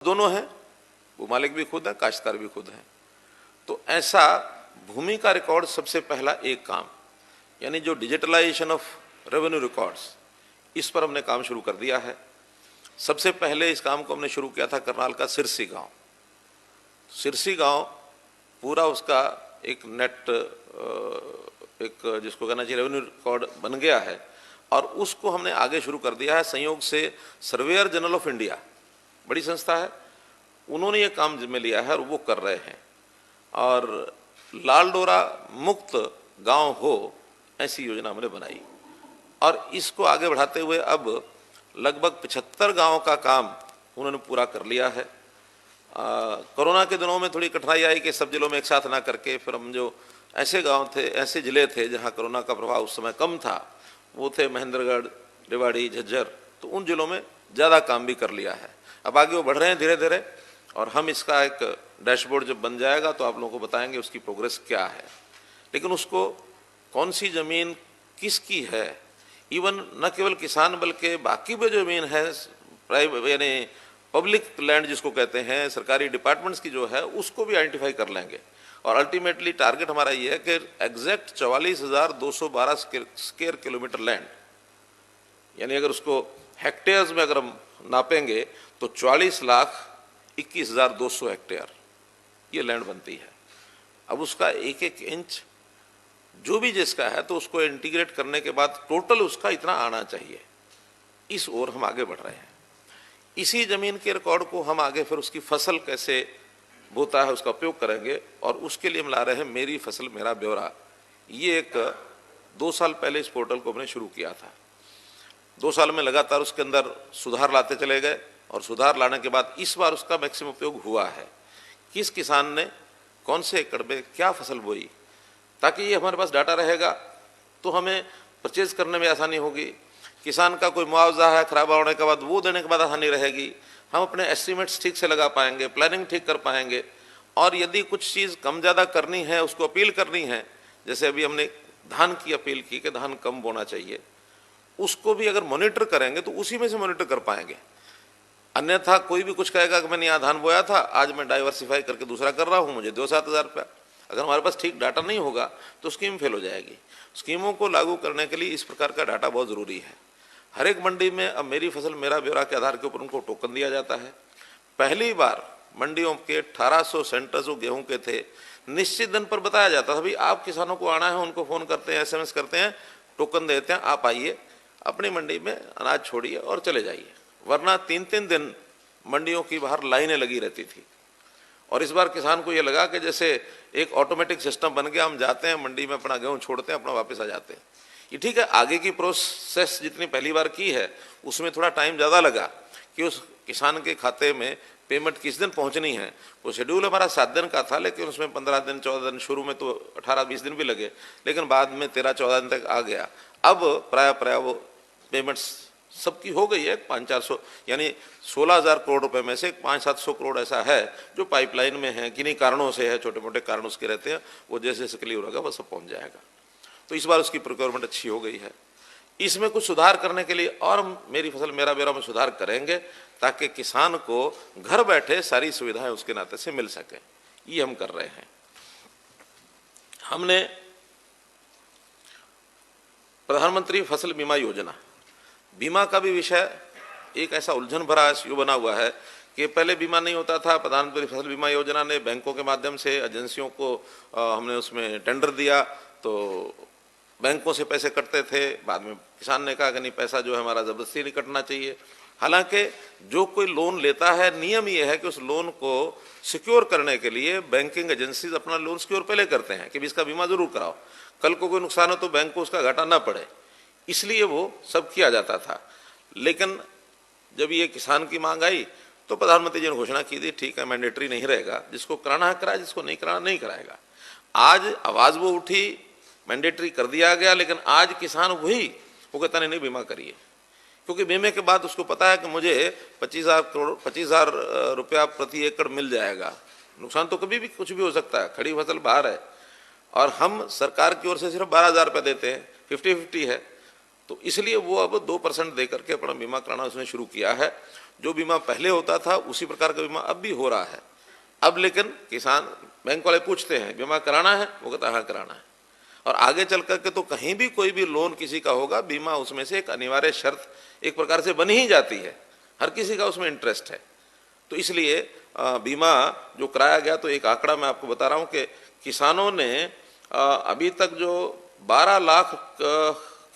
दोनों हैं, वो मालिक भी खुद है, काश्तकार भी खुद है। तो ऐसा भूमि का रिकॉर्ड सबसे पहला एक काम, यानी जो डिजिटलाइजेशन ऑफ रेवेन्यू रिकॉर्ड्स, इस पर हमने काम शुरू कर दिया है। सबसे पहले इस काम को हमने शुरू किया था करनाल का सिरसी गांव। सिरसी गांव पूरा उसका एक नेट एक जिसको कहना चाहिए रेवेन्यू रिकॉर्ड बन गया है, और उसको हमने आगे शुरू कर दिया है संयोग से। सर्वेयर जनरल ऑफ इंडिया बड़ी संस्था है, उन्होंने ये काम जिम्मे लिया है और वो कर रहे हैं। और लाल डोरा मुक्त गांव हो, ऐसी योजना हमने बनाई और इसको आगे बढ़ाते हुए अब लगभग 75 गांवों का काम उन्होंने पूरा कर लिया है। कोरोना के दिनों में थोड़ी कठिनाई आई कि सब जिलों में एक साथ ना करके फिर हम जो ऐसे गांव थे, ऐसे जिले थे जहां कोरोना का प्रभाव उस समय कम था, वो थे महेंद्रगढ़, रेवाड़ी, झज्जर। तो उन जिलों में ज़्यादा काम भी कर लिया है। अब आगे वो बढ़ रहे हैं धीरे धीरे, और हम इसका एक डैशबोर्ड जब बन जाएगा तो आप लोगों को बताएंगे उसकी प्रोग्रेस क्या है। लेकिन उसको कौन सी ज़मीन किसकी है, इवन न केवल किसान बल्कि बाकी भी जो ज़मीन है प्राइवेट यानी पब्लिक लैंड जिसको कहते हैं, सरकारी डिपार्टमेंट्स की जो है, उसको भी आइडेंटिफाई कर लेंगे। और अल्टीमेटली टारगेट हमारा ये है कि एग्जैक्ट 44,212 स्क्वायर किलोमीटर लैंड, यानी अगर उसको हेक्टेयर्स में अगर हम नापेंगे तो 44,21,200 हेक्टेयर ये लैंड बनती है। अब उसका एक एक इंच जो भी जिसका है तो उसको इंटीग्रेट करने के बाद टोटल उसका इतना आना चाहिए। इस ओर हम आगे बढ़ रहे हैं। इसी जमीन के रिकॉर्ड को हम आगे फिर उसकी फसल कैसे बोता है उसका उपयोग करेंगे, और उसके लिए हम ला रहे हैं मेरी फसल मेरा ब्यौरा। ये एक 2 साल पहले इस पोर्टल को हमने शुरू किया था। 2 साल में लगातार उसके अंदर सुधार लाते चले गए, और सुधार लाने के बाद इस बार उसका मैक्सिमम उपयोग हुआ है। किस किसान ने कौन से एकड़ में क्या फसल बोई, ताकि ये हमारे पास डाटा रहेगा तो हमें परचेज करने में आसानी होगी। किसान का कोई मुआवजा है खराब होने के बाद, वो देने के बाद आसानी रहेगी। हम अपने एस्टिमेट्स ठीक से लगा पाएंगे, प्लानिंग ठीक कर पाएंगे। और यदि कुछ चीज़ कम ज़्यादा करनी है, उसको अपील करनी है, जैसे अभी हमने धान की अपील की कि धान कम बोना चाहिए, उसको भी अगर मॉनिटर करेंगे तो उसी में से मॉनिटर कर पाएंगे। अन्यथा कोई भी कुछ कहेगा कि मैंने यहाँ धान बोया था, आज मैं डाइवर्सिफाई करके दूसरा कर रहा हूँ, मुझे दो 7,000 रुपया। अगर हमारे पास ठीक डाटा नहीं होगा तो स्कीम फेल हो जाएगी। स्कीमों को लागू करने के लिए इस प्रकार का डाटा बहुत ज़रूरी है। हर एक मंडी में अब मेरी फसल मेरा ब्यौरा के आधार के ऊपर उनको टोकन दिया जाता है। पहली बार मंडियों के 1800 सेंटर्स जो गेहूं के थे, निश्चित दिन पर बताया जाता था भाई आप किसानों को आना है, उनको फ़ोन करते हैं, SMS करते हैं, टोकन देते हैं, आप आइए अपनी मंडी में अनाज छोड़िए और चले जाइए। वरना 3-3 दिन मंडियों की बाहर लाइनें लगी रहती थी। और इस बार किसान को ये लगा कि जैसे एक ऑटोमेटिक सिस्टम बन गया, हम जाते हैं मंडी में अपना गेहूँ छोड़ते हैं, अपना वापस आ जाते हैं। ये ठीक है, आगे की प्रोसेस जितनी पहली बार की है उसमें थोड़ा टाइम ज़्यादा लगा कि उस किसान के खाते में पेमेंट किस दिन पहुंचनी है। वो शेड्यूल हमारा 7 दिन का था, लेकिन उसमें 15 दिन 14 दिन, शुरू में तो 18-20 दिन भी लगे, लेकिन बाद में 13-14 दिन तक आ गया। अब प्राय वो पेमेंट्स सबकी हो गई है। 500-400 यानी 16,000 करोड़ रुपए में से 500-700 करोड़ ऐसा है जो पाइपलाइन में है, किन्हीं कारणों से है, छोटे मोटे कारण उसके रहते हैं, वो जैसे जैसे क्लियर होगा वो सब पहुंच जाएगा। तो इस बार उसकी प्रोक्योरमेंट अच्छी हो गई है। इसमें कुछ सुधार करने के लिए और हम मेरी फसल मेरा ब्यौरा में सुधार करेंगे, ताकि किसान को घर बैठे सारी सुविधाएं उसके नाते से मिल सके। ये हम कर रहे हैं। हमने प्रधानमंत्री फसल बीमा योजना, बीमा का भी विषय एक ऐसा उलझन भरा इश्यू बना हुआ है कि पहले बीमा नहीं होता था। प्रधानमंत्री फसल बीमा योजना ने बैंकों के माध्यम से एजेंसियों को हमने उसमें टेंडर दिया, तो बैंकों से पैसे कटते थे। बाद में किसान ने कहा कि नहीं, पैसा जो है हमारा ज़बरदस्ती नहीं कटना चाहिए। हालांकि जो कोई लोन लेता है, नियम ये है कि उस लोन को सिक्योर करने के लिए बैंकिंग एजेंसीज अपना लोन सिक्योर पहले करते हैं कि इसका बीमा जरूर कराओ, कल को कोई नुकसान हो तो बैंक को उसका घाटा ना पड़े। इसलिए वो सब किया जाता था। लेकिन जब ये किसान की मांग आई तो प्रधानमंत्री जी ने घोषणा की थी, ठीक है मैंडेटरी नहीं रहेगा, जिसको कराना है कराए, जिसको नहीं कराना नहीं कराएगा। आज आवाज़ वो उठी, मैंडेटरी कर दिया गया, लेकिन आज किसान वही वो कहता नहीं बीमा करिए, क्योंकि बीमे के बाद उसको पता है कि मुझे 25,000 रुपया प्रति एकड़ मिल जाएगा। नुकसान तो कभी भी कुछ भी हो सकता है, खड़ी फसल बाहर है, और हम सरकार की ओर से सिर्फ 12,000 रुपये देते हैं, 50-50 है। तो इसलिए वो अब 2% दे करके अपना बीमा कराना उसने शुरू किया है। जो बीमा पहले होता था उसी प्रकार का बीमा अब भी हो रहा है। अब लेकिन किसान, बैंक वाले पूछते हैं बीमा कराना है, वो कहता है हाँ कराना है। और आगे चल करके तो कहीं भी कोई भी लोन किसी का होगा, बीमा उसमें से एक अनिवार्य शर्त एक प्रकार से बनी ही जाती है, हर किसी का उसमें इंटरेस्ट है। तो इसलिए बीमा जो कराया गया, तो एक आंकड़ा मैं आपको बता रहा हूं कि किसानों ने अभी तक जो 12 लाख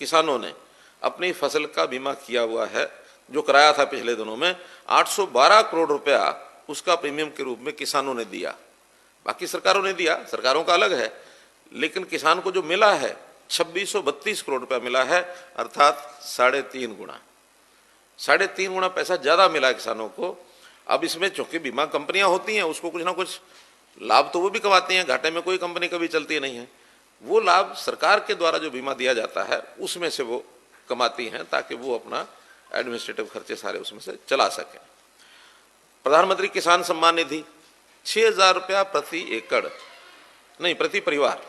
किसानों ने अपनी फसल का बीमा किया हुआ है, जो कराया था पिछले दिनों में 812 करोड़ रुपया उसका प्रीमियम के रूप में किसानों ने दिया। बाकी सरकारों ने दिया, सरकारों का अलग है, लेकिन किसान को जो मिला है 2632 करोड़ रुपया मिला है, अर्थात 3.5 गुना, 3.5 गुना पैसा ज्यादा मिला किसानों को। अब इसमें चूंकि बीमा कंपनियां होती हैं, उसको कुछ ना कुछ लाभ तो वो भी कमाती हैं, घाटे में कोई कंपनी कभी चलती नहीं है। वो लाभ सरकार के द्वारा जो बीमा दिया जाता है उसमें से वो कमाती हैं, ताकि वो अपना एडमिनिस्ट्रेटिव खर्चे सारे उसमें से चला सकें। प्रधानमंत्री किसान सम्मान निधि 6,000 रुपया प्रति एकड़, नहीं प्रति परिवार,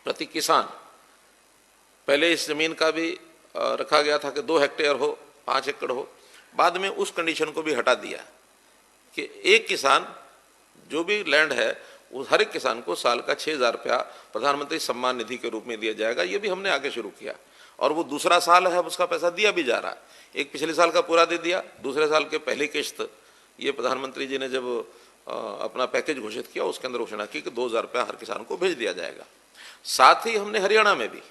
प्रति किसान। पहले इस जमीन का भी रखा गया था कि 2 हेक्टेयर हो, 5 एकड़ हो। बाद में उस कंडीशन को भी हटा दिया कि एक किसान, जो भी लैंड है, उस हर एक किसान को साल का 6,000 रुपया प्रधानमंत्री सम्मान निधि के रूप में दिया जाएगा। ये भी हमने आगे शुरू किया और वो दूसरा साल है, उसका पैसा दिया भी जा रहा है। एक पिछले साल का पूरा दे दिया, दूसरे साल के पहली किश्त ये प्रधानमंत्री जी ने जब अपना पैकेज घोषित किया उसके अंदर घोषणा की कि 2,000 रुपया हर किसान को भेज दिया जाएगा। साथ ही हमने हरियाणा में भी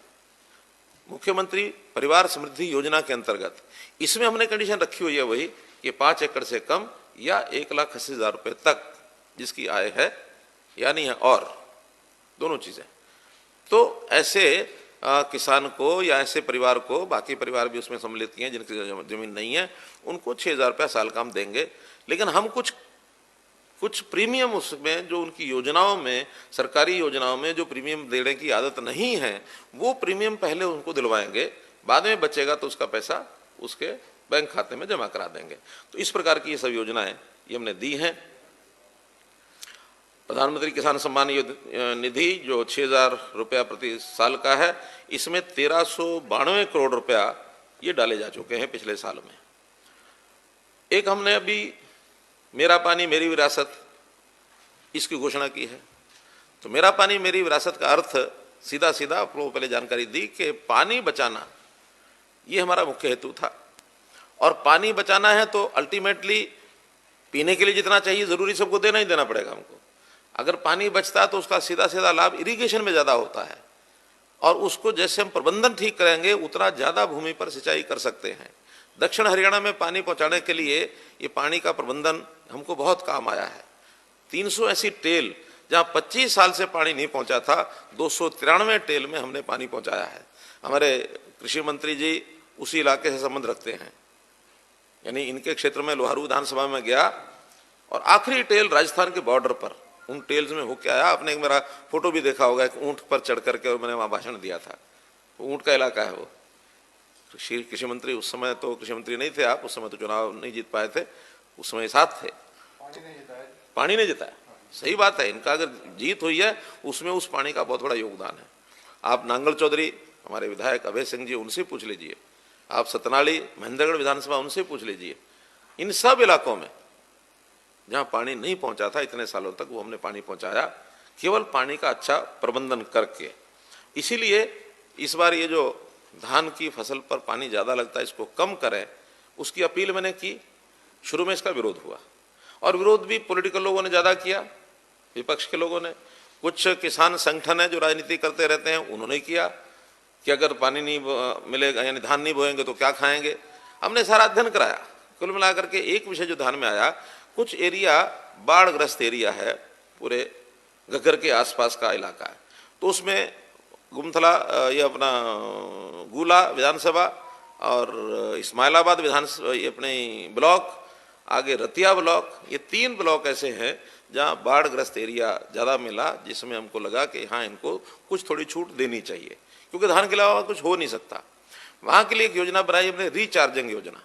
मुख्यमंत्री परिवार समृद्धि योजना के अंतर्गत इसमें हमने कंडीशन रखी हुई है वही कि 5 एकड़ से कम या 1,80,000 रुपये तक जिसकी आय है या नहीं है, और दोनों चीजें। तो ऐसे किसान को या ऐसे परिवार को, बाकी परिवार भी उसमें सम्मिलित हैं जिनकी जमीन नहीं है, उनको 6,000 रुपया साल का हम देंगे। लेकिन हम कुछ प्रीमियम उसमें जो उनकी योजनाओं में, सरकारी योजनाओं में जो प्रीमियम देने की आदत नहीं है, वो प्रीमियम पहले उनको दिलवाएंगे, बाद में बचेगा तो उसका पैसा उसके बैंक खाते में जमा करा देंगे। तो इस प्रकार की ये सब योजनाएं ये हमने दी हैं। प्रधानमंत्री किसान सम्मान निधि जो 6,000 रुपया प्रति साल का है, इसमें 1,392 करोड़ रुपया ये डाले जा चुके हैं पिछले साल में। एक हमने अभी मेरा पानी मेरी विरासत इसकी घोषणा की है। तो मेरा पानी मेरी विरासत का अर्थ सीधा सीधा आप लोगों को पहले जानकारी दी कि पानी बचाना ये हमारा मुख्य हेतु था। और पानी बचाना है तो अल्टीमेटली पीने के लिए जितना चाहिए जरूरी सबको देना ही देना पड़ेगा हमको। अगर पानी बचता है तो उसका सीधा सीधा लाभ इरिगेशन में ज़्यादा होता है, और उसको जैसे हम प्रबंधन ठीक करेंगे उतना ज़्यादा भूमि पर सिंचाई कर सकते हैं। दक्षिण हरियाणा में पानी पहुंचाने के लिए ये पानी का प्रबंधन हमको बहुत काम आया है। 300 ऐसी टेल जहाँ 25 साल से पानी नहीं पहुंचा था, 293 टेल में हमने पानी पहुंचाया है। हमारे कृषि मंत्री जी उसी इलाके से संबंध रखते हैं, यानी इनके क्षेत्र में लोहारू विधानसभा में गया और आखिरी टेल राजस्थान के बॉर्डर पर उन टेल्स में होके आया। आपने एक मेरा फोटो भी देखा होगा, एक ऊंट पर चढ़ करके, और मैंने वहां भाषण दिया था। वो ऊंट का इलाका है वो। कृषि मंत्री उस समय तो कृषि मंत्री नहीं थे आप, उस समय तो चुनाव नहीं जीत पाए थे, उस समय साथ थे। पानी नहीं जिताया, सही बात है। इनका अगर जीत हुई है उसमें उस पानी का बहुत बड़ा योगदान है। आप नांगल चौधरी हमारे विधायक अभय सिंह जी, उनसे पूछ लीजिए। आप सतनाली महेंद्रगढ़ विधानसभा, उनसे पूछ लीजिए। इन सब इलाकों में जहां पानी नहीं पहुंचा था इतने सालों तक, वो हमने पानी पहुंचाया केवल पानी का अच्छा प्रबंधन करके। इसीलिए इस बार ये जो धान की फसल पर पानी ज्यादा लगता है इसको कम करें, उसकी अपील मैंने की। शुरू में इसका विरोध हुआ, और विरोध भी पॉलिटिकल लोगों ने ज्यादा किया, विपक्ष के लोगों ने। कुछ किसान संगठन है जो राजनीति करते रहते हैं, उन्होंने किया कि अगर पानी नहीं मिलेगा, यानी धान नहीं बोएंगे तो क्या खाएंगे। हमने सारा अध्ययन कराया। कुल मिलाकर के एक विषय जो ध्यान में आया, कुछ एरिया बाढ़ग्रस्त एरिया है, पूरे घग्गर के आसपास का इलाका है, तो उसमें गुमथला, ये अपना गुला विधानसभा और इस्माइलाबाद विधानसभा, ये अपने ब्लॉक, आगे रतिया ब्लॉक, ये 3 ब्लॉक ऐसे हैं जहां बाढ़ग्रस्त एरिया ज़्यादा मिला, जिसमें हमको लगा कि हाँ इनको कुछ थोड़ी छूट देनी चाहिए, क्योंकि धान के अलावा कुछ हो नहीं सकता। वहाँ के लिए एक योजना बनाई हमने, रिचार्जिंग योजना,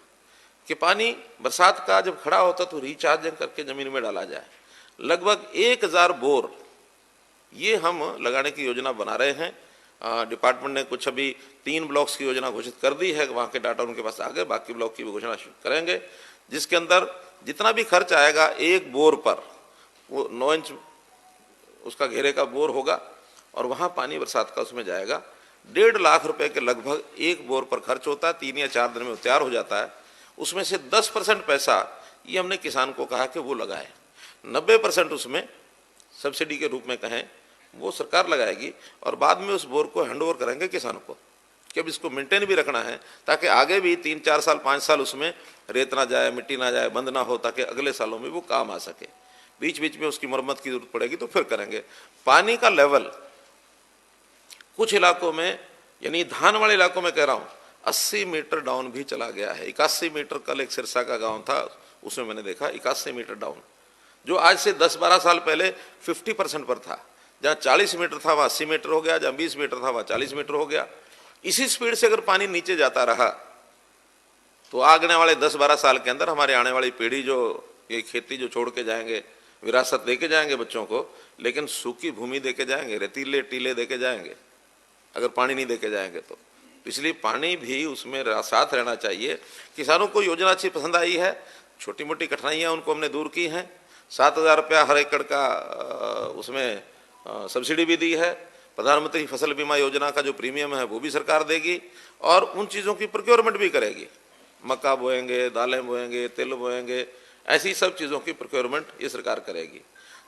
कि पानी बरसात का जब खड़ा होता तो रिचार्जिंग करके ज़मीन में डाला जाए। लगभग 1,000 बोर ये हम लगाने की योजना बना रहे हैं। डिपार्टमेंट ने कुछ अभी 3 ब्लॉक्स की योजना घोषित कर दी है, वहाँ के डाटा उनके पास आ गए, बाकी ब्लॉक की भी घोषणा करेंगे, जिसके अंदर जितना भी खर्च आएगा एक बोर पर, वो 9 इंच उसका घेरे का बोर होगा और वहाँ पानी बरसात का उसमें जाएगा। 1.5 लाख रुपए के लगभग एक बोर पर खर्च होता है, 3 या 4 दिन में तैयार हो जाता है। उसमें से 10% पैसा ये हमने किसान को कहा कि वो लगाए, 90% उसमें सब्सिडी के रूप में कहें वो सरकार लगाएगी और बाद में उस बोर को हैंडओवर करेंगे किसानों को कि अब इसको मेंटेन भी रखना है ताकि आगे भी 3-4 साल 5 साल उसमें रेत ना जाए, मिट्टी ना जाए, बंद ना हो, ताकि अगले सालों में वो काम आ सके। बीच बीच में उसकी मरम्मत की जरूरत पड़ेगी तो फिर करेंगे। पानी का लेवल कुछ इलाकों में, यानी धान वाले इलाकों में कह रहा हूँ, 80 मीटर डाउन भी चला गया है। 81 मीटर, कल एक सिरसा का गांव था उसमें मैंने देखा 81 मीटर डाउन, जो आज से 10-12 साल पहले 50% पर था। जहाँ 40 मीटर था वहाँ 80 मीटर हो गया, जहाँ 20 मीटर था वहाँ 40 मीटर हो गया। इसी स्पीड से अगर पानी नीचे जाता रहा तो आगने वाले 10-12 साल के अंदर हमारे आने वाली पीढ़ी जो ये खेती जो छोड़ के जाएंगे, विरासत दे के जाएंगे बच्चों को, लेकिन सूखी भूमि दे के जाएंगे, रेतीले टीले दे के जाएंगे अगर पानी नहीं दे के जाएंगे तो। इसलिए पानी भी उसमें साथ रहना चाहिए। किसानों को योजना अच्छी पसंद आई है, छोटी मोटी कठिनाइयाँ उनको हमने दूर की हैं। 7,000 रुपया हर एकड़ का उसमें सब्सिडी भी दी है। प्रधानमंत्री फसल बीमा योजना का जो प्रीमियम है वो भी सरकार देगी और उन चीज़ों की प्रोक्योरमेंट भी करेगी। मक्का बोएंगे, दालें बोएंगे, तेल बोएंगे, ऐसी सब चीज़ों की प्रोक्योरमेंट ये सरकार करेगी।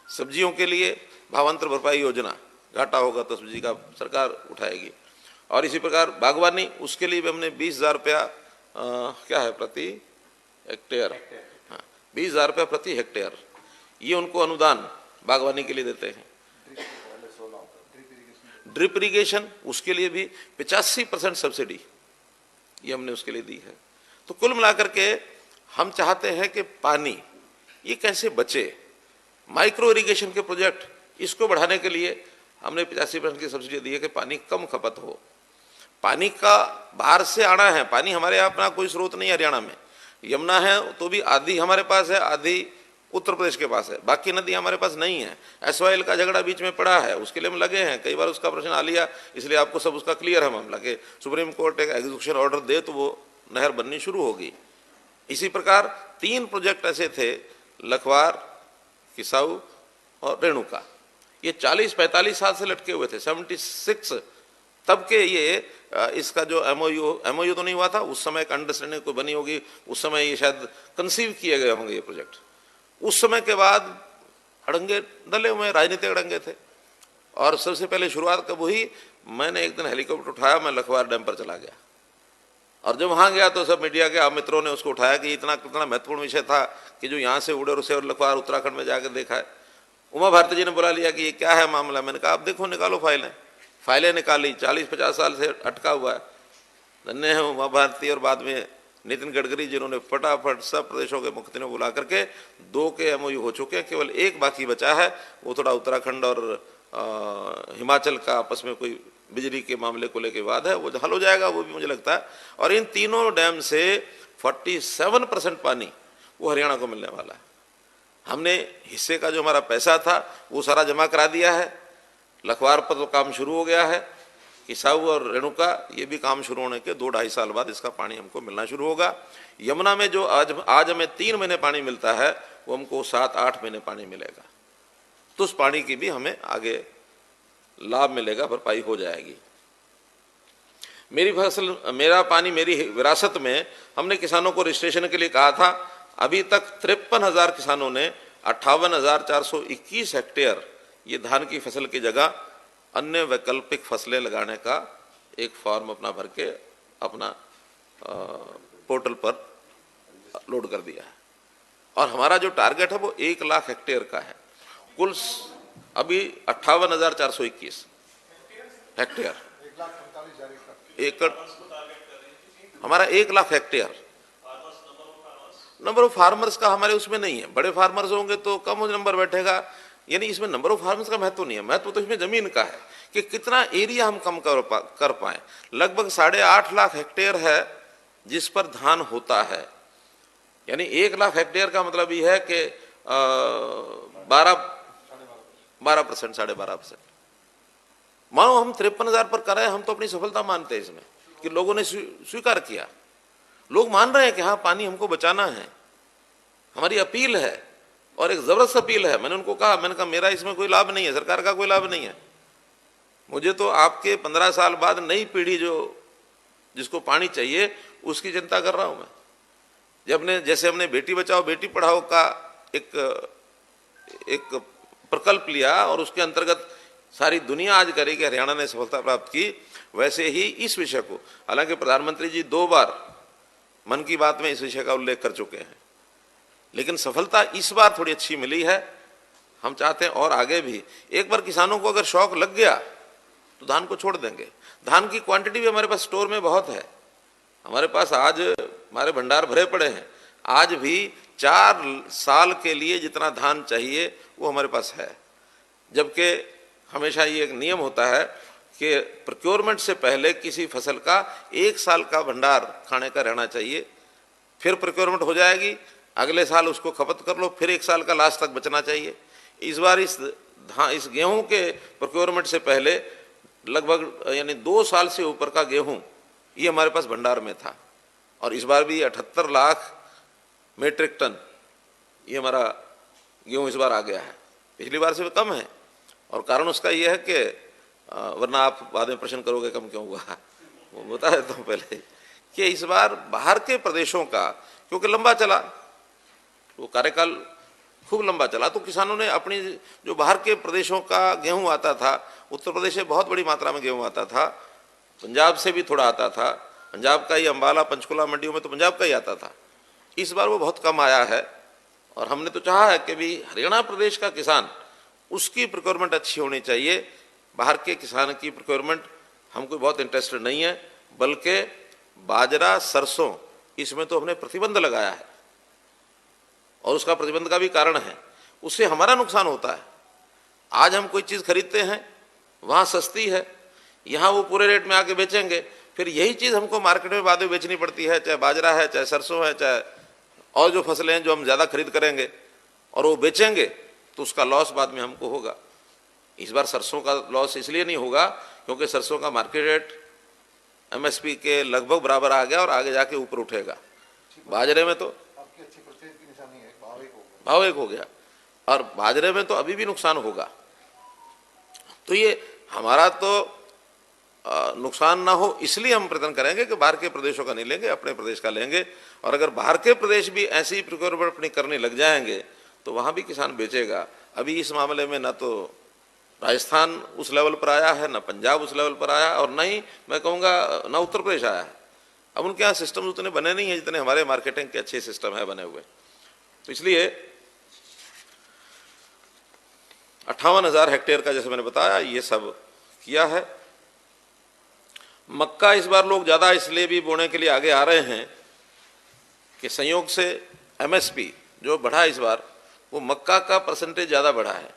सब्जियों के लिए भावांतर भरपाई योजना, घाटा होगा तो सब्जी का सरकार उठाएगी। और इसी प्रकार बागवानी, उसके लिए भी हमने 20,000 रुपया क्या है प्रति हेक्टेयर, हाँ 20,000 रुपया प्रति हेक्टेयर ये उनको अनुदान बागवानी के लिए देते हैं। ड्रिप इरिगेशन उसके लिए भी 85% सब्सिडी ये हमने उसके लिए दी है। तो कुल मिलाकर के हम चाहते हैं कि पानी ये कैसे बचे। माइक्रो इरिगेशन के प्रोजेक्ट इसको बढ़ाने के लिए हमने 85% की सब्सिडी दी है कि पानी कम खपत हो। पानी का बाहर से आना है, पानी हमारे यहाँ अपना कोई स्रोत नहीं है। हरियाणा में यमुना है तो भी आधी हमारे पास है, आधी उत्तर प्रदेश के पास है, बाकी नदी हमारे पास नहीं है। एसवाइएल का झगड़ा बीच में पड़ा है, उसके लिए हम लगे हैं, कई बार उसका प्रश्न आ लिया, इसलिए आपको सब उसका क्लियर है मामला कि सुप्रीम कोर्ट एक एग्जीक्यूशन ऑर्डर दे तो वो नहर बननी शुरू होगी। इसी प्रकार 3 प्रोजेक्ट ऐसे थे, लखवार, किसाऊ और रेणुका, ये 40-45 साल से लटके हुए थे। 76 तब के ये इसका जो एमओयू तो नहीं हुआ था, उस समय एक अंडरस्टैंडिंग कोई बनी होगी, उस समय ये शायद कंसीव किए गए होंगे ये प्रोजेक्ट। उस समय के बाद अड़ंगे डले हुए, राजनीतिक अड़ंगे थे। और सबसे पहले शुरुआत कब हुई, मैंने एक दिन हेलीकॉप्टर उठाया, मैं लखवार डैम पर चला गया और जब वहाँ गया तो सब मीडिया के आप मित्रों ने उसको उठाया कि इतना कितना महत्वपूर्ण विषय था कि जो यहाँ से उड़े उसे और लखवार उत्तराखंड में जाकर देखा है। उमा भारती जी ने बुला लिया कि ये क्या है मामला। मैंने कहा आप देखो, निकालो फाइलें निकाली, 40-50 साल से अटका हुआ है। धन्य है उमा भारती और बाद में नितिन गडकरी जिन्होंने फटाफट सब प्रदेशों के मुख्यमंत्रियों को बुला करके 2 के एमओयू हो चुके हैं, केवल एक बाकी बचा है। वो थोड़ा उत्तराखंड और हिमाचल का आपस में कोई बिजली के मामले को लेके विवाद है, वो हल हो जाएगा, वो भी मुझे लगता है। और इन तीनों डैम से 47% पानी वो हरियाणा को मिलने वाला है। हमने हिस्से का जो हमारा पैसा था वो सारा जमा करा दिया है। लखवार पर तो काम शुरू हो गया है, किसाऊ और रेणुका ये भी काम शुरू होने के 2-2.5 साल बाद इसका पानी हमको मिलना शुरू होगा। यमुना में जो आज हमें 3 महीने पानी मिलता है वो हमको 7-8 महीने पानी मिलेगा, तो उस पानी की भी हमें आगे लाभ मिलेगा, भरपाई हो जाएगी। मेरी फसल मेरा पानी मेरी विरासत में हमने किसानों को रजिस्ट्रेशन के लिए कहा था। अभी तक 53,000 किसानों ने 58,421 हेक्टेयर ये धान की फसल की जगह अन्य वैकल्पिक फसलें लगाने का एक फॉर्म अपना भर के अपना पोर्टल पर लोड कर दिया है। और हमारा जो टारगेट है वो 1 लाख हेक्टेयर का है। कुल अभी 58,421 हेक्टेयर एकड़ हमारा 1 lakh hectare. Number of farmers का हमारे उसमें नहीं है। बड़े फार्मर्स होंगे तो कम नंबर बैठेगा, यानी इसमें नंबर ऑफ फार्मर्स का महत्व नहीं है, महत्व तो इसमें जमीन का है कि कितना एरिया हम कम कर पाए। लगभग 8.5 लाख हेक्टेयर है जिस पर धान होता है, यानी 1 लाख हेक्टेयर का मतलब ये है कि 12% 12.5%। मानो हम 53,000 पर कर रहे हैं, हम तो अपनी सफलता मानते हैं इसमें कि लोगों ने स्वीकार किया। लोग मान रहे हैं कि हाँ पानी हमको बचाना है, हमारी अपील है और एक जबरदस्त अपील है। मैंने उनको कहा, मैंने कहा मेरा इसमें कोई लाभ नहीं है, सरकार का कोई लाभ नहीं है, मुझे तो आपके 15 साल बाद नई पीढ़ी जो जिसको पानी चाहिए उसकी चिंता कर रहा हूं मैं। जैसे हमने बेटी बचाओ बेटी पढ़ाओ का एक प्रकल्प लिया और उसके अंतर्गत सारी दुनिया आज करे कि हरियाणा ने सफलता प्राप्त की, वैसे ही इस विषय को, हालांकि प्रधानमंत्री जी 2 बार मन की बात में इस विषय का उल्लेख कर चुके हैं, लेकिन सफलता इस बार थोड़ी अच्छी मिली है। हम चाहते हैं और आगे भी। एक बार किसानों को अगर शौक लग गया तो धान को छोड़ देंगे। धान की क्वांटिटी भी हमारे पास स्टोर में बहुत है, हमारे पास आज हमारे भंडार भरे पड़े हैं। आज भी 4 साल के लिए जितना धान चाहिए वो हमारे पास है। जबकि हमेशा ये एक नियम होता है कि प्रोक्योरमेंट से पहले किसी फसल का 1 साल का भंडार खाने का रहना चाहिए, फिर प्रोक्योरमेंट हो जाएगी, अगले साल उसको खपत कर लो, फिर 1 साल का लास्ट तक बचना चाहिए। इस बार इस गेहूं के प्रोक्योरमेंट से पहले लगभग यानी 2 साल से ऊपर का गेहूं ये हमारे पास भंडार में था, और इस बार भी 78 लाख मीट्रिक टन ये हमारा गेहूं इस बार आ गया है, पिछली बार से भी कम है। और कारण उसका ये है कि वरना आप बाद में प्रश्न करोगे कम क्यों हुआ, वो बता देता हूँ पहले कि इस बार बाहर के प्रदेशों का क्योंकि लंबा चला, वो कार्यकाल खूब लंबा चला, तो किसानों ने अपनी जो बाहर के प्रदेशों का गेहूं आता था, उत्तर प्रदेश से बहुत बड़ी मात्रा में गेहूं आता था, पंजाब से भी थोड़ा आता था, पंजाब का ही अंबाला पंचकुला मंडियों में तो पंजाब का ही आता था, इस बार वो बहुत कम आया है। और हमने तो चाहा है कि भी हरियाणा प्रदेश का किसान उसकी प्रोक्योरमेंट अच्छी होनी चाहिए। बाहर के किसान की प्रोक्योरमेंट हमको बहुत इंटरेस्टेड नहीं है, बल्कि बाजरा सरसों इसमें तो हमने प्रतिबंध लगाया है, और उसका प्रतिबंध का भी कारण है, उससे हमारा नुकसान होता है। आज हम कोई चीज़ खरीदते हैं, वहाँ सस्ती है, यहाँ वो पूरे रेट में आके बेचेंगे, फिर यही चीज़ हमको मार्केट में बाद में बेचनी पड़ती है, चाहे बाजरा है, चाहे सरसों है, चाहे और जो फसलें हैं जो हम ज़्यादा खरीद करेंगे और वो बेचेंगे तो उसका लॉस बाद में हमको होगा। इस बार सरसों का लॉस इसलिए नहीं होगा क्योंकि सरसों का मार्केट रेट MSP के लगभग बराबर आ गया और आगे जाके ऊपर उठेगा। बाजरे में तो भाव एक हो गया, और बाजरे में तो अभी भी नुकसान होगा। तो ये हमारा तो नुकसान ना हो इसलिए हम प्रयत्न करेंगे कि बाहर के प्रदेशों का नहीं लेंगे, अपने प्रदेश का लेंगे। और अगर बाहर के प्रदेश भी ऐसी ही प्रोक्योरमेंट अपनी करने लग जाएंगे तो वहाँ भी किसान बेचेगा। अभी इस मामले में ना तो राजस्थान उस लेवल पर आया है, ना पंजाब उस लेवल पर आया, और ना ही मैं कहूँगा ना उत्तर प्रदेश आया है। अब उनके यहाँ सिस्टम उतने बने नहीं हैं जितने हमारे मार्केटिंग के अच्छे सिस्टम है बने हुए। तो इसलिए 58,000 हेक्टेयर का जैसे मैंने बताया ये सब किया है। मक्का इस बार लोग ज़्यादा इसलिए भी बोने के लिए आगे आ रहे हैं कि संयोग से MSP जो बढ़ा इस बार, वो मक्का का परसेंटेज ज़्यादा बढ़ा है,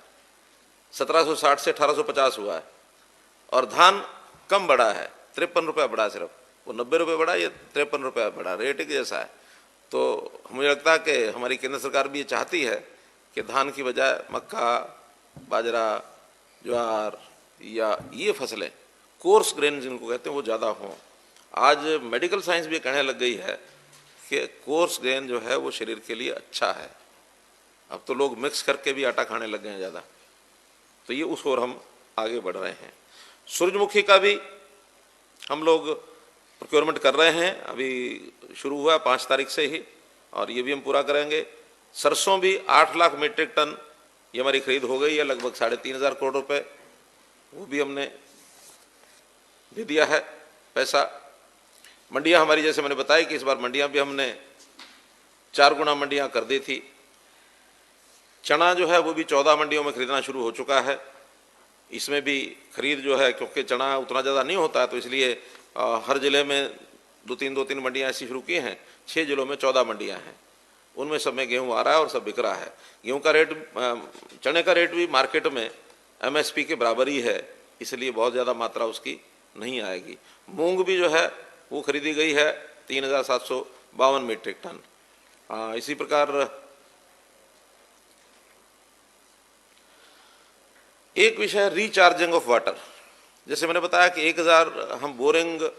1760 से 1850 हुआ है, और धान कम बढ़ा है, 53 रुपया बढ़ा, सिर्फ वो 90 रुपये बढ़ा, ये 53 रुपया बढ़ा, रेट एक जैसा है। तो मुझे लगता है कि हमारी केंद्र सरकार भी ये चाहती है कि धान की बजाय मक्का, बाजरा, ज्वार या ये फसलें कोर्स ग्रेन जिनको कहते हैं वो ज़्यादा हों। आज मेडिकल साइंस भी कहने लग गई है कि कोर्स ग्रेन जो है वो शरीर के लिए अच्छा है। अब तो लोग मिक्स करके भी आटा खाने लग गए हैं ज़्यादा, तो ये उस ओर हम आगे बढ़ रहे हैं। सूरजमुखी का भी हम लोग प्रोक्योरमेंट कर रहे हैं, अभी शुरू हुआ 5 तारीख से ही, और ये भी हम पूरा करेंगे। सरसों भी 8 लाख मीट्रिक टन ये हमारी खरीद हो गई है, लगभग 3,500 करोड़ रुपए, वो भी हमने दे दिया है पैसा। मंडियां हमारी जैसे मैंने बताया कि इस बार मंडियां भी हमने 4 गुना मंडियां कर दी थी। चना जो है वो भी 14 मंडियों में खरीदना शुरू हो चुका है। इसमें भी खरीद जो है, क्योंकि चना उतना ज़्यादा नहीं होता है तो इसलिए हर ज़िले में 2-3 मंडियां ऐसी शुरू की हैं। 6 ज़िलों में 14 मंडियां हैं, उनमें सब में गेहूँ आ रहा है और सब बिक रहा है। गेहूँ का रेट, चने का रेट भी मार्केट में MSP के बराबर ही है, इसलिए बहुत ज़्यादा मात्रा उसकी नहीं आएगी। मूंग भी जो है वो खरीदी गई है 3,752 मीट्रिक टन। इसी प्रकार एक विषय रिचार्जिंग ऑफ वाटर, जैसे मैंने बताया कि 1000 हम बोरिंग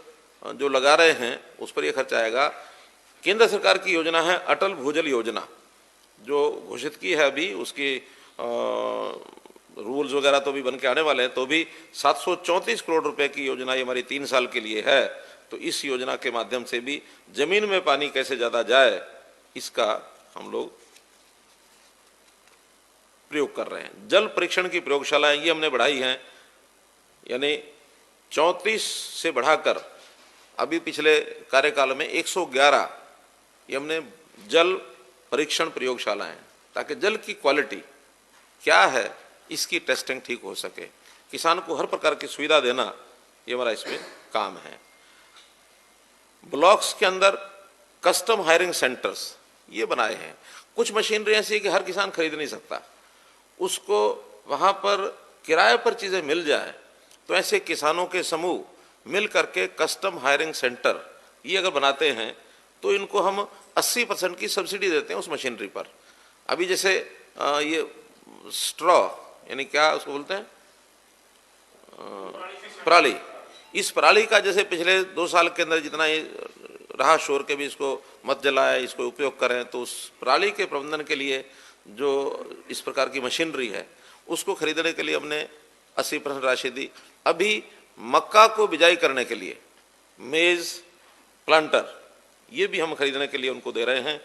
जो लगा रहे हैं उस पर ये खर्च आएगा। केंद्र सरकार की योजना है अटल भूजल योजना, जो घोषित की है अभी, उसकी रूल्स वगैरह तो भी बन के आने वाले हैं, तो भी 734 करोड़ रुपए की योजना ये हमारी 3 साल के लिए है। तो इस योजना के माध्यम से भी जमीन में पानी कैसे ज्यादा जाए इसका हम लोग प्रयोग कर रहे हैं। जल परीक्षण की प्रयोगशालाएं ये हमने बढ़ाई हैं, यानी 34 से बढ़ाकर अभी पिछले कार्यकाल में 111 ये हमने जल परीक्षण प्रयोगशालाएं, ताकि जल की क्वालिटी क्या है इसकी टेस्टिंग ठीक हो सके। किसान को हर प्रकार की सुविधा देना ये हमारा इसमें काम है। ब्लॉक्स के अंदर कस्टम हायरिंग सेंटर्स ये बनाए हैं। कुछ मशीनरी ऐसी है कि हर किसान खरीद नहीं सकता, उसको वहां पर किराए पर चीजें मिल जाए, तो ऐसे किसानों के समूह मिल करके कस्टम हायरिंग सेंटर ये अगर बनाते हैं तो इनको हम 80% की सब्सिडी देते हैं उस मशीनरी पर। अभी जैसे ये स्ट्रॉ यानी क्या उसको बोलते हैं, पराली, इस पराली का जैसे पिछले 2 साल के अंदर जितना ये रहा शोर के भी इसको मत जलाए, इसको उपयोग करें, तो उस पराली के प्रबंधन के लिए जो इस प्रकार की मशीनरी है उसको खरीदने के लिए हमने 80% राशि दी। अभी मक्का को बिजाई करने के लिए मेज प्लांटर ये भी हम खरीदने के लिए उनको दे रहे हैं।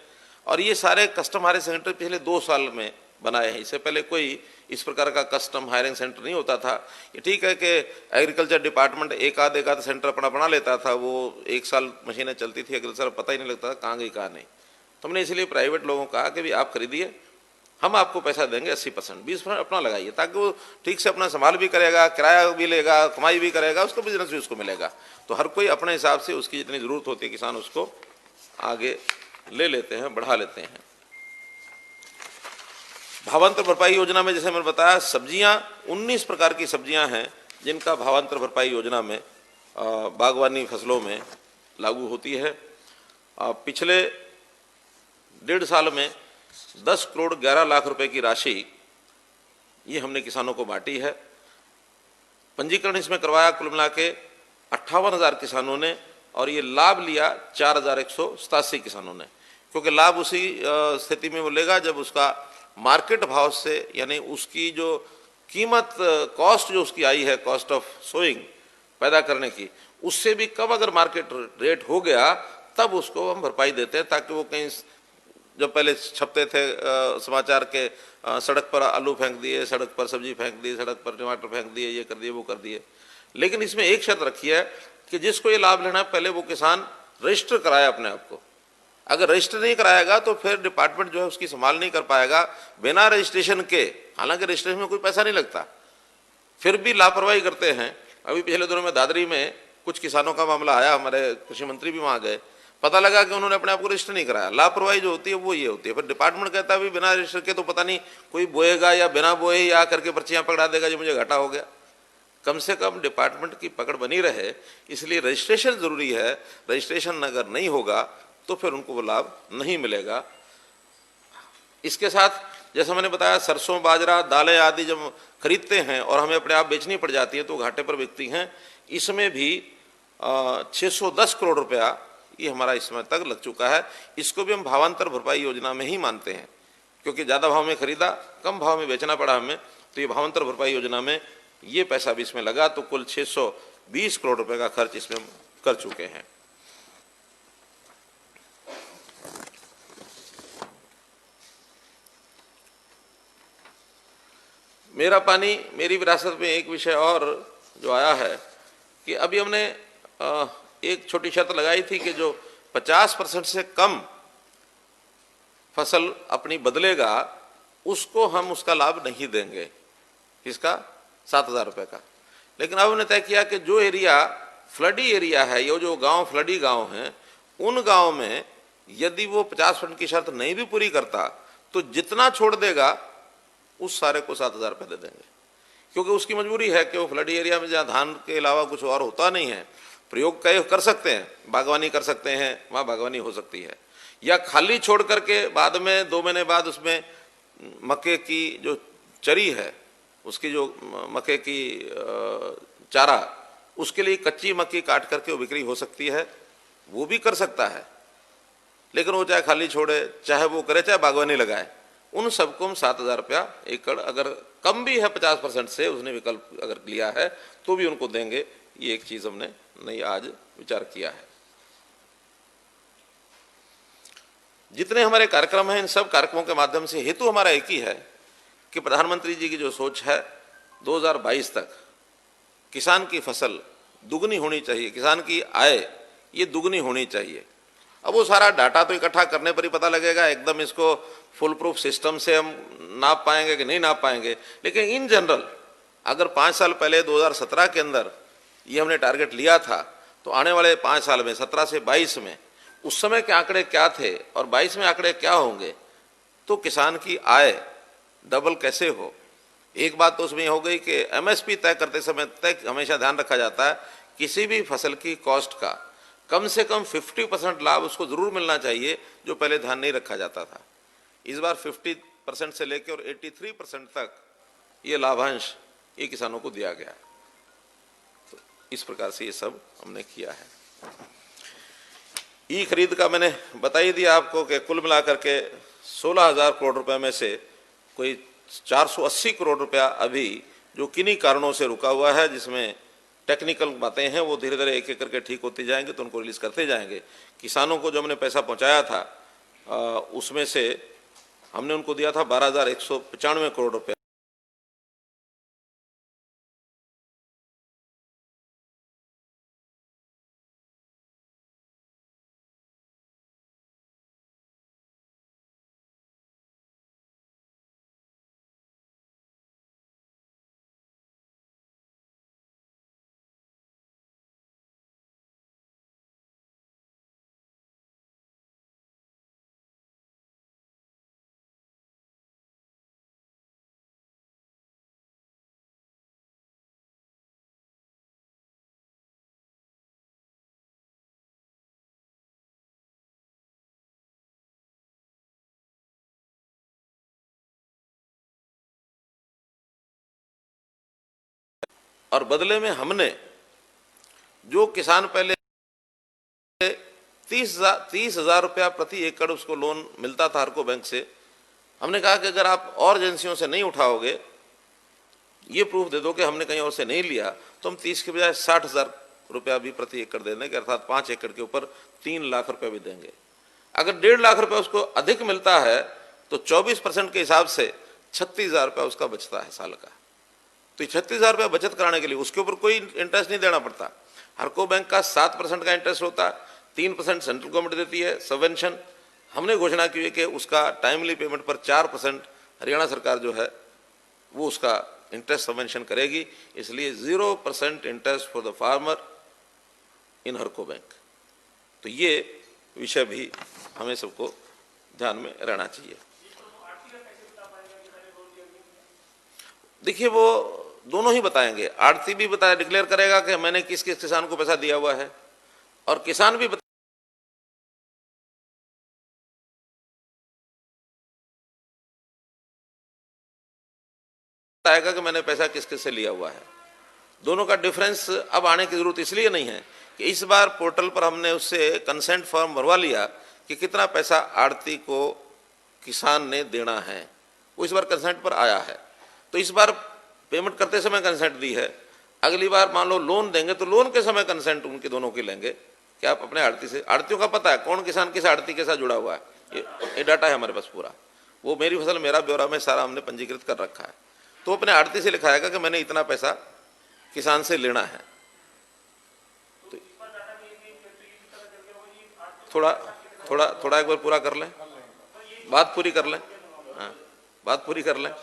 और ये सारे कस्टम हायरिंग सेंटर पिछले 2 साल में बनाए हैं। इससे पहले कोई इस प्रकार का कस्टम हायरिंग सेंटर नहीं होता था। ये ठीक है कि एग्रीकल्चर डिपार्टमेंट एक आध सेंटर अपना बना लेता था, वो 1 साल मशीनें चलती थी, एग्रीकल्चर पता ही नहीं लगता था कहाँ गई कहाँ नहीं। तो हमने इसलिए प्राइवेट लोगों को कहा कि भाई आप खरीदिए, हम आपको पैसा देंगे 80%, 20% अपना लगाइए, ताकि वो ठीक से अपना संभाल भी करेगा, किराया भी लेगा, कमाई भी करेगा, उसको बिजनेस भी उसको मिलेगा। तो हर कोई अपने हिसाब से उसकी जितनी जरूरत होती है किसान उसको आगे ले लेते हैं, बढ़ा लेते हैं। भावांतर भरपाई योजना में जैसे मैंने बताया, सब्जियां 19 प्रकार की सब्जियां हैं जिनका भावांतर भरपाई योजना में बागवानी फसलों में लागू होती है। पिछले 1.5 साल में 10 करोड़ 11 लाख रुपए की राशि ये हमने किसानों को बांटी है। पंजीकरण इसमें करवाया कुल मिला के 58,000 किसानों ने, और ये लाभ लिया 4,187 किसानों ने। क्योंकि लाभ उसी स्थिति में मिलेगा जब उसका मार्केट भाव से, यानी उसकी जो कीमत कॉस्ट जो उसकी आई है, कॉस्ट ऑफ सोइंग पैदा करने की, उससे भी कम अगर मार्केट रेट हो गया तब उसको हम भरपाई देते हैं। ताकि वो कहीं जब पहले छपते थे समाचार के सड़क पर आलू फेंक दिए, सड़क पर सब्जी फेंक दी, सड़क पर टमाटर फेंक दिए, ये कर दिए वो कर दिए। लेकिन इसमें एक शर्त रखी है कि जिसको ये लाभ लेना है पहले वो किसान रजिस्टर कराए अपने आप को। अगर रजिस्टर नहीं कराएगा तो फिर डिपार्टमेंट जो है उसकी संभाल नहीं कर पाएगा। बिना रजिस्ट्रेशन के, हालांकि रजिस्ट्रेशन में कोई पैसा नहीं लगता, फिर भी लापरवाही करते हैं। अभी पिछले दिनों में दादरी में कुछ किसानों का मामला आया, हमारे कृषि मंत्री भी वहां गए, पता लगा कि उन्होंने अपने आप को रजिस्टर नहीं कराया। लापरवाही जो होती है वो ये होती है। फिर डिपार्टमेंट कहता है बिना रजिस्टर के तो पता नहीं कोई बोएगा या बिना बोए ही आ करके पर्चियां पकड़ा देगा जो मुझे घाटा हो गया। कम से कम डिपार्टमेंट की पकड़ बनी रहे, इसलिए रजिस्ट्रेशन जरूरी है। रजिस्ट्रेशन अगर नहीं होगा तो फिर उनको वो लाभ नहीं मिलेगा। इसके साथ जैसा मैंने बताया, सरसों, बाजरा, दालें आदि जब खरीदते हैं और हमें अपने आप बेचनी पड़ जाती है तो घाटे पर बिकती हैं। इसमें भी 610 करोड़ रुपया ये हमारा इस समय तक लग चुका है। इसको भी हम भावांतर भरपाई योजना में ही मानते हैं, क्योंकि ज़्यादा भाव में खरीदा, कम भाव में बेचना पड़ा हमें, तो ये भावांतर भरपाई योजना में ये पैसा भी इसमें लगा। तो कुल 620 करोड़ रुपए का खर्च इसमें हम कर चुके हैं। मेरा पानी मेरी विरासत में एक विषय और जो आया है कि अभी हमने एक छोटी शर्त लगाई थी कि जो 50% से कम फसल अपनी बदलेगा उसको हम उसका लाभ नहीं देंगे, इसका 7,000 रुपए का। लेकिन अब हमने तय किया कि जो एरिया फ्लडी एरिया है, ये जो गांव फ्लडी गांव हैं, उन गांव में यदि वो 50% की शर्त नहीं भी पूरी करता तो जितना छोड़ देगा उस सारे को 7,000 रुपये दे देंगे। क्योंकि उसकी मजबूरी है कि वो फ्लडी एरिया में जहाँ धान के अलावा कुछ और होता नहीं है, प्रयोग कई कर सकते हैं, बागवानी कर सकते हैं, वहाँ बागवानी हो सकती है, या खाली छोड़ करके बाद में 2 महीने बाद उसमें मक्के की जो चरी है, उसकी जो मक्के की चारा, उसके लिए कच्ची मक्की काट करके वो बिक्री हो सकती है, वो भी कर सकता है। लेकिन वो चाहे खाली छोड़े, चाहे वो करे, चाहे बागवानी लगाए, उन सबको हम 7,000 रुपया एकड़, अगर कम भी है 50% से, उसने विकल्प अगर लिया है तो भी उनको देंगे। ये एक चीज हमने नहीं आज विचार किया है। जितने हमारे कार्यक्रम हैं, इन सब कार्यक्रमों के माध्यम से हेतु हमारा एक ही है कि प्रधानमंत्री जी की जो सोच है 2022 तक किसान की फसल दुगनी होनी चाहिए, किसान की आय ये दुगनी होनी चाहिए। अब वो सारा डाटा तो इकट्ठा करने पर ही पता लगेगा, एकदम इसको फुल प्रूफ सिस्टम से हम नाप पाएंगे कि नहीं नाप पाएंगे। लेकिन इन जनरल अगर 5 साल पहले 2017 के अंदर ये हमने टारगेट लिया था, तो आने वाले 5 साल में 17 से 22 में उस समय के आंकड़े क्या थे और 22 में आंकड़े क्या होंगे, तो किसान की आय डबल कैसे हो। एक बात तो उसमें हो गई कि एमएसपी तय करते समय तय हमेशा ध्यान रखा जाता है किसी भी फसल की कॉस्ट का कम से कम 50% लाभ उसको जरूर मिलना चाहिए, जो पहले ध्यान नहीं रखा जाता था। इस बार 50% से लेकर और 83% तक ये लाभांश ये किसानों को दिया गया। तो इस प्रकार से ये सब हमने किया है। ई खरीद का मैंने बता ही दिया आपको कि कुल मिलाकर के 16,000 करोड़ रुपए में से कोई 480 करोड़ रुपया अभी जो किन्हीं कारणों से रुका हुआ है, जिसमें टेक्निकल बातें हैं, वो धीरे धीरे एक एक करके ठीक होती जाएंगे, तो उनको रिलीज करते जाएंगे। किसानों को जो हमने पैसा पहुंचाया था उसमें से हमने उनको दिया था 12,195 करोड़ रुपया। और बदले में हमने जो किसान पहले 30,000 रुपया प्रति एकड़ उसको लोन मिलता था हरको बैंक से, हमने कहा कि अगर आप और एजेंसियों से नहीं उठाओगे, ये प्रूफ दे दो कि हमने कहीं और से नहीं लिया, तो हम 30 के बजाय 60,000 रुपया भी प्रति एकड़ दे देंगे, अर्थात 5 एकड़ के ऊपर 3 लाख रुपया भी देंगे। अगर 1.5 लाख रुपया उसको अधिक मिलता है तो 24% के हिसाब से 36,000 रुपया उसका बचता है साल का। तो 36,000 रुपया बचत कराने के लिए उसके ऊपर कोई इंटरेस्ट नहीं देना पड़ता। हरको बैंक का 7% का इंटरेस्ट होता है, 3% सेंट्रल गवर्नमेंट देती है सबवेंशन। हमने घोषणा की है कि उसका टाइमली पेमेंट पर 4% हरियाणा सरकार जो है वो उसका इंटरेस्ट सबवेंशन करेगी, इसलिए 0% interest for the farmer in हरको bank. तो ये विषय भी हमें सबको ध्यान में रहना चाहिए। देखिए, वो दोनों ही बताएंगे, आड़ती भी बताया डिक्लेयर करेगा कि मैंने किस किस किसान को पैसा दिया हुआ है, और किसान भी बताएगा कि मैंने पैसा किस किस से लिया हुआ है। दोनों का डिफरेंस अब आने की जरूरत इसलिए नहीं है कि इस बार पोर्टल पर हमने उससे कंसेंट फॉर्म भरवा लिया कि कितना पैसा आड़ती को किसान ने देना है, वो इस बार कंसेंट पर आया है। तो इस बार पेमेंट करते समय कंसेंट दी है, अगली बार मान लो लोन देंगे तो लोन के समय कंसेंट उनके दोनों की लेंगे कि आप अपने आड़ती से, आड़तियों का पता है कौन किसान किस आड़ती के साथ जुड़ा हुआ है, ये डाटा है हमारे पास पूरा। वो मेरी फसल मेरा ब्यौरा में सारा हमने पंजीकृत कर रखा है। तो अपने आड़ती से लिखाएगा कि मैंने इतना पैसा किसान से लेना है। तो थोड़ा थोड़ा थोड़ा एक बार पूरा कर लें, बात पूरी कर लें। हाँ, बात पूरी कर लें।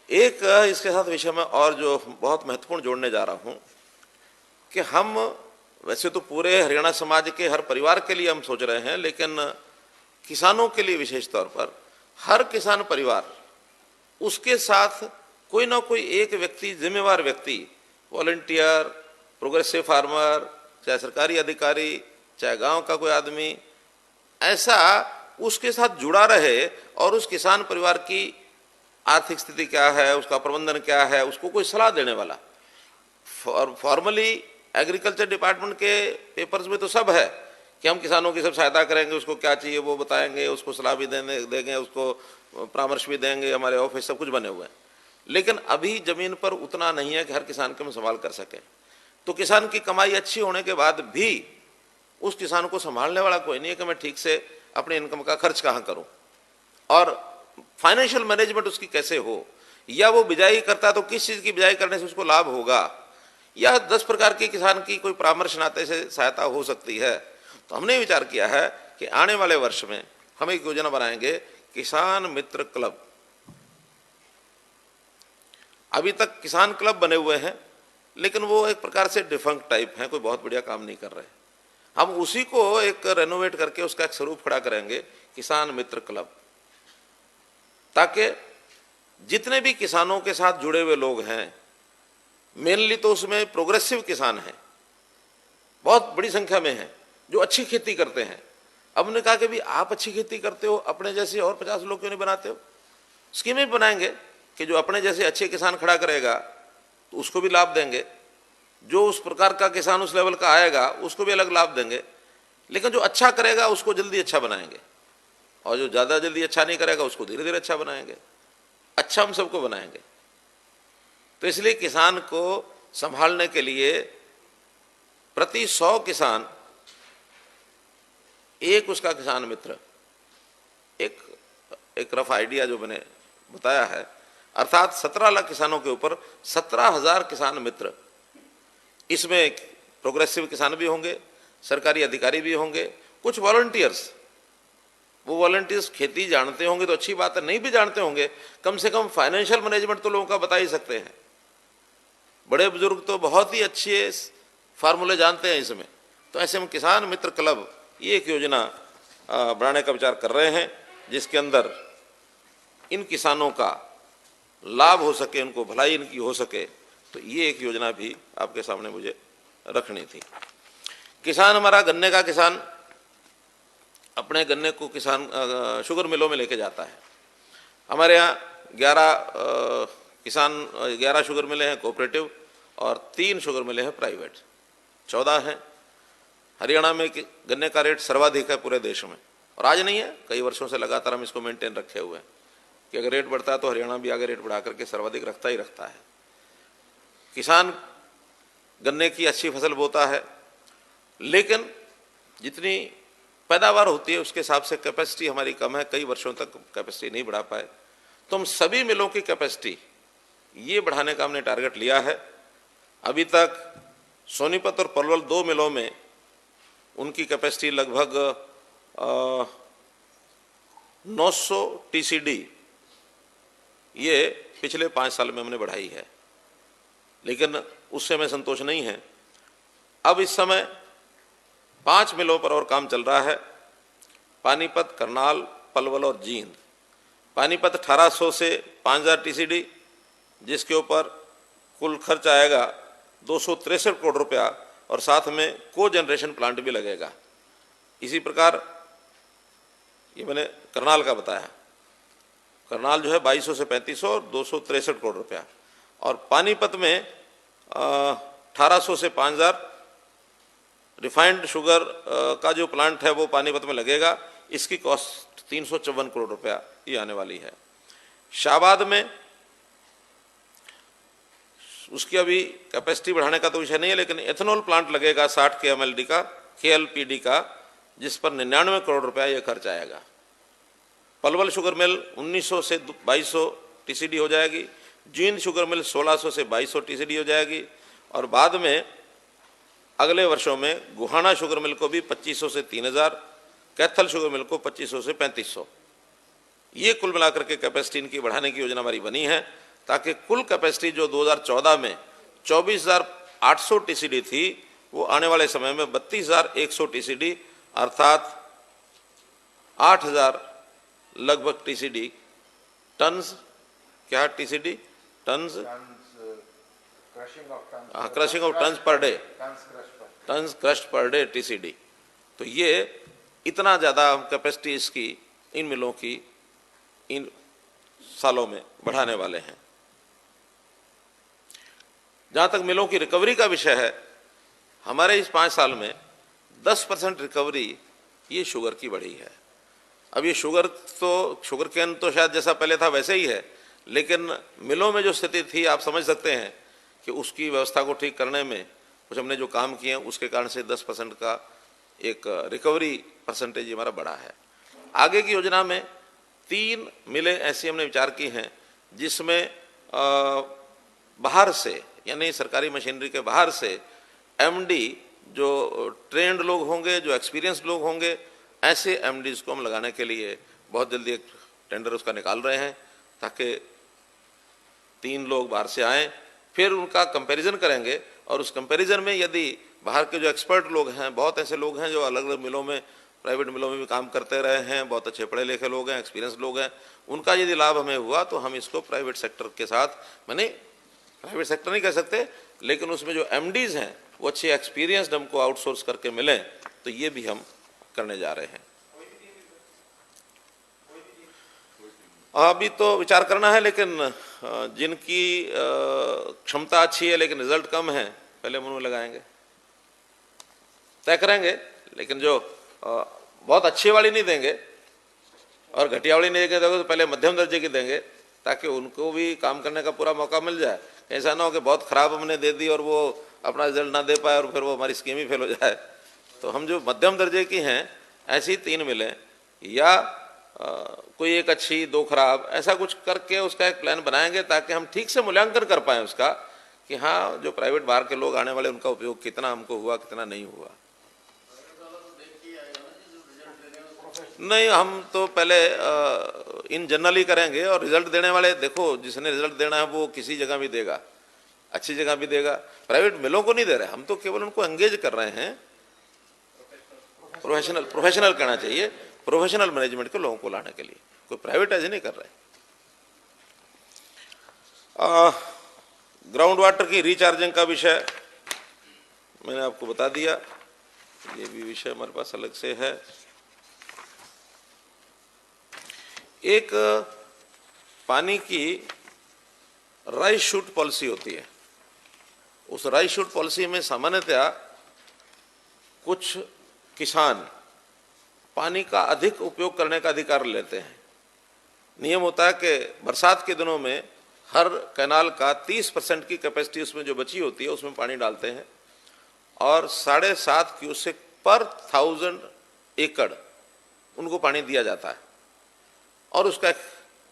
एक इसके साथ विषय में और जो बहुत महत्वपूर्ण जोड़ने जा रहा हूं कि हम वैसे तो पूरे हरियाणा समाज के हर परिवार के लिए हम सोच रहे हैं, लेकिन किसानों के लिए विशेष तौर पर हर किसान परिवार, उसके साथ कोई ना कोई एक व्यक्ति, जिम्मेवार व्यक्ति, वॉलंटियर, प्रोग्रेसिव फार्मर, चाहे सरकारी अधिकारी, चाहे गांव का कोई आदमी, ऐसा उसके साथ जुड़ा रहे और उस किसान परिवार की आर्थिक स्थिति क्या है, उसका प्रबंधन क्या है, उसको कोई सलाह देने वाला। फॉर्मली एग्रीकल्चर डिपार्टमेंट के पेपर्स में तो सब है कि हम किसानों की सब सहायता करेंगे, उसको क्या चाहिए वो बताएंगे, उसको सलाह भी देंगे, उसको परामर्श भी देंगे, हमारे ऑफिस सब कुछ बने हुए हैं। लेकिन अभी जमीन पर उतना नहीं है कि हर किसान को हम संभाल कर सकें। तो किसान की कमाई अच्छी होने के बाद भी उस किसान को संभालने वाला कोई नहीं है कि मैं ठीक से अपने इनकम का खर्च कहाँ करूं, और फाइनेंशियल मैनेजमेंट उसकी कैसे हो, या वो बिजाई करता है तो किस चीज़ की बिजाई करने से उसको लाभ होगा, या 10 प्रकार के किसान की कोई परामर्श नाते से सहायता हो सकती है। तो हमने विचार किया है कि आने वाले वर्ष में हम एक योजना बनाएंगे, किसान मित्र क्लब। अभी तक किसान क्लब बने हुए हैं लेकिन वो एक प्रकार से डिफंक्ट टाइप हैं, कोई बहुत बढ़िया काम नहीं कर रहे। हम उसी को एक रेनोवेट करके उसका एक स्वरूप खड़ा करेंगे, किसान मित्र क्लब, ताकि जितने भी किसानों के साथ जुड़े हुए लोग हैं, मेनली तो उसमें प्रोग्रेसिव किसान हैं, बहुत बड़ी संख्या में हैं जो अच्छी खेती करते हैं। अब उन्होंने कहा कि भी आप अच्छी खेती करते हो, अपने जैसे और 50 लोग क्यों नहीं बनाते हो? स्कीमें बनाएंगे कि जो अपने जैसे अच्छे किसान खड़ा करेगा तो उसको भी लाभ देंगे, जो उस प्रकार का किसान उस लेवल का आएगा उसको भी अलग लाभ देंगे, लेकिन जो अच्छा करेगा उसको जल्दी अच्छा बनाएंगे, और जो ज़्यादा जल्दी अच्छा नहीं करेगा उसको धीरे धीरे अच्छा बनाएंगे। अच्छा हम सबको बनाएंगे। तो इसलिए किसान को संभालने के लिए प्रति 100 किसान एक उसका किसान मित्र, एक रफ आइडिया जो मैंने बताया है, अर्थात 17 लाख किसानों के ऊपर 17,000 किसान मित्र। इसमें प्रोग्रेसिव किसान भी होंगे, सरकारी अधिकारी भी होंगे, कुछ वॉलंटियर्स। वो वॉलंटियर्स खेती जानते होंगे तो अच्छी बात है, नहीं भी जानते होंगे कम से कम फाइनेंशियल मैनेजमेंट तो लोगों का बता ही सकते हैं। बड़े बुजुर्ग तो बहुत ही अच्छे फार्मूले जानते हैं इसमें। तो ऐसे हम किसान मित्र क्लब, ये एक योजना बनाने का विचार कर रहे हैं, जिसके अंदर इन किसानों का लाभ हो सके, उनको भलाई इनकी हो सके। तो ये एक योजना भी आपके सामने मुझे रखनी थी। किसान हमारा गन्ने का किसान अपने गन्ने को किसान शुगर मिलों में लेके जाता है। हमारे यहाँ 11 शुगर मिलें हैं कोऑपरेटिव और 3 शुगर मिलें हैं प्राइवेट, 14 हैं। हरियाणा में गन्ने का रेट सर्वाधिक है पूरे देश में, और आज नहीं है, कई वर्षों से लगातार हम इसको मेंटेन रखे हुए हैं कि अगर रेट बढ़ता है तो हरियाणा भी आगे रेट बढ़ा करके सर्वाधिक रखता ही रखता है। किसान गन्ने की अच्छी फसल बोता है, लेकिन जितनी पैदावार होती है उसके हिसाब से कैपेसिटी हमारी कम है, कई वर्षों तक कैपेसिटी नहीं बढ़ा पाए। तो हम सभी मिलों की कैपेसिटी ये बढ़ाने का हमने टारगेट लिया है। अभी तक सोनीपत और पलवल 2 मिलों में उनकी कैपेसिटी लगभग 900 TCD ये पिछले 5 साल में हमने बढ़ाई है, लेकिन उससे हमें संतोष नहीं है। अब इस समय 5 मिलों पर और काम चल रहा है, पानीपत, करनाल, पलवल और जींद। पानीपत 1800 से 5000 TCD, जिसके ऊपर कुल खर्च आएगा 263 करोड़ रुपया, और साथ में को जनरेशन प्लांट भी लगेगा। इसी प्रकार ये मैंने करनाल का बताया, करनाल जो है 2200 से 3500 और 263 करोड़ रुपया, और पानीपत में 1800 से 5000 रिफाइंड शुगर का जो प्लांट है वो पानीपत में लगेगा। इसकी कॉस्ट 354 करोड़ रुपया ये आने वाली है। शाहबाद में उसकी अभी कैपेसिटी बढ़ाने का तो विषय नहीं है, लेकिन एथेनॉल प्लांट लगेगा 60 KMLD का, KLPD का, जिस पर 99 करोड़ रुपया ये खर्च आएगा। पलवल शुगर मिल 1900 से 2200 TCD हो जाएगी, जींद शुगर मिल 1600 से 2200 TCD हो जाएगी, और बाद में अगले वर्षों में गुहाना शुगर मिल को भी 2500 से 3000, कैथल शुगर मिल को 2500 से 3500, ये कुल मिलाकर के कैपेसिटी इनकी बढ़ाने की योजना हमारी बनी है, ताकि कुल कैपेसिटी जो 2014 में 24,800 TCD थी, वो आने वाले समय में 32,100 TCD, अर्थात 8,000 लगभग TCD टन्स, क्या TCD tons, crushing of tons per day, tons crushed per day TCD। तो ये इतना ज़्यादा कैपेसिटी इसकी इन मिलों की इन सालों में बढ़ाने वाले हैं। जहां तक मिलों की रिकवरी का विषय है, हमारे इस 5 साल में 10% रिकवरी ये शुगर की बढ़ी है। अब ये शुगर केन तो शायद जैसा पहले था वैसे ही है, लेकिन मिलों में जो स्थिति थी आप समझ सकते हैं कि उसकी व्यवस्था को ठीक करने में कुछ हमने जो काम किए हैं उसके कारण से 10% का एक रिकवरी परसेंटेज हमारा बढ़ा है। आगे की योजना में 3 मिलें ऐसी हमने विचार की हैं जिसमें बाहर से, यानी सरकारी मशीनरी के बाहर से एमडी जो ट्रेंड लोग होंगे, जो एक्सपीरियंस लोग होंगे, ऐसे एमडीज को हम लगाने के लिए बहुत जल्दी एक टेंडर उसका निकाल रहे हैं, ताकि 3 लोग बाहर से आएँ, फिर उनका कंपैरिजन करेंगे और उस कंपैरिजन में यदि बाहर के जो एक्सपर्ट लोग हैं, बहुत ऐसे लोग हैं जो अलग अलग मिलों में, प्राइवेट मिलों में भी काम करते रहे हैं, बहुत अच्छे पढ़े लिखे लोग हैं, एक्सपीरियंस लोग हैं, उनका यदि लाभ हमें हुआ तो हम इसको प्राइवेट सेक्टर के साथ, माने प्राइवेट सेक्टर नहीं कह सकते, लेकिन उसमें जो एमडीज हैं वो अच्छे एक्सपीरियंस्ड हमको आउटसोर्स करके मिलें, तो ये भी हम करने जा रहे हैं। अभी तो विचार करना है, लेकिन जिनकी क्षमता अच्छी है लेकिन रिजल्ट कम है, पहले हम उन्हें लगाएंगे, तय करेंगे। लेकिन जो बहुत अच्छी वाली नहीं देंगे और घटिया वाली नहीं देंगे तो पहले मध्यम दर्जे की देंगे, ताकि उनको भी काम करने का पूरा मौका मिल जाए। ऐसा ना हो कि बहुत ख़राब हमने दे दी और वो अपना रिजल्ट ना दे पाए और फिर वो हमारी स्कीम ही फेल हो जाए। तो हम जो मध्यम दर्जे की हैं ऐसी 3 मिलें, या कोई एक अच्छी 2 खराब, ऐसा कुछ करके उसका एक प्लान बनाएंगे ताकि हम ठीक से मूल्यांकन कर पाएँ उसका कि हाँ जो प्राइवेट बाहर के लोग आने वाले उनका उपयोग कितना हमको हुआ, कितना नहीं हुआ। नहीं, हम तो पहले इन जनरल ही करेंगे और रिजल्ट देने वाले, देखो जिसने रिजल्ट देना है वो किसी जगह भी देगा, अच्छी जगह भी देगा। प्राइवेट मिलों को नहीं दे रहे, हम तो केवल उनको एंगेज कर रहे हैं। प्रोफेशनल कहना चाहिए, प्रोफेशनल मैनेजमेंट के लोगों को लाने के लिए, कोई प्राइवेटाइज नहीं कर रहे। ग्राउंड वाटर की रिचार्जिंग का विषय मैंने आपको बता दिया, ये भी विषय हमारे पास अलग से है। एक पानी की राइस शूट पॉलिसी होती है। उस राइस शूट पॉलिसी में सामान्यतया कुछ किसान पानी का अधिक उपयोग करने का अधिकार लेते हैं। नियम होता है कि बरसात के दिनों में हर कैनाल का 30% की कैपेसिटी उसमें जो बची होती है उसमें पानी डालते हैं और 7.5 क्यूसेक पर 1000 एकड़ उनको पानी दिया जाता है और उसका एक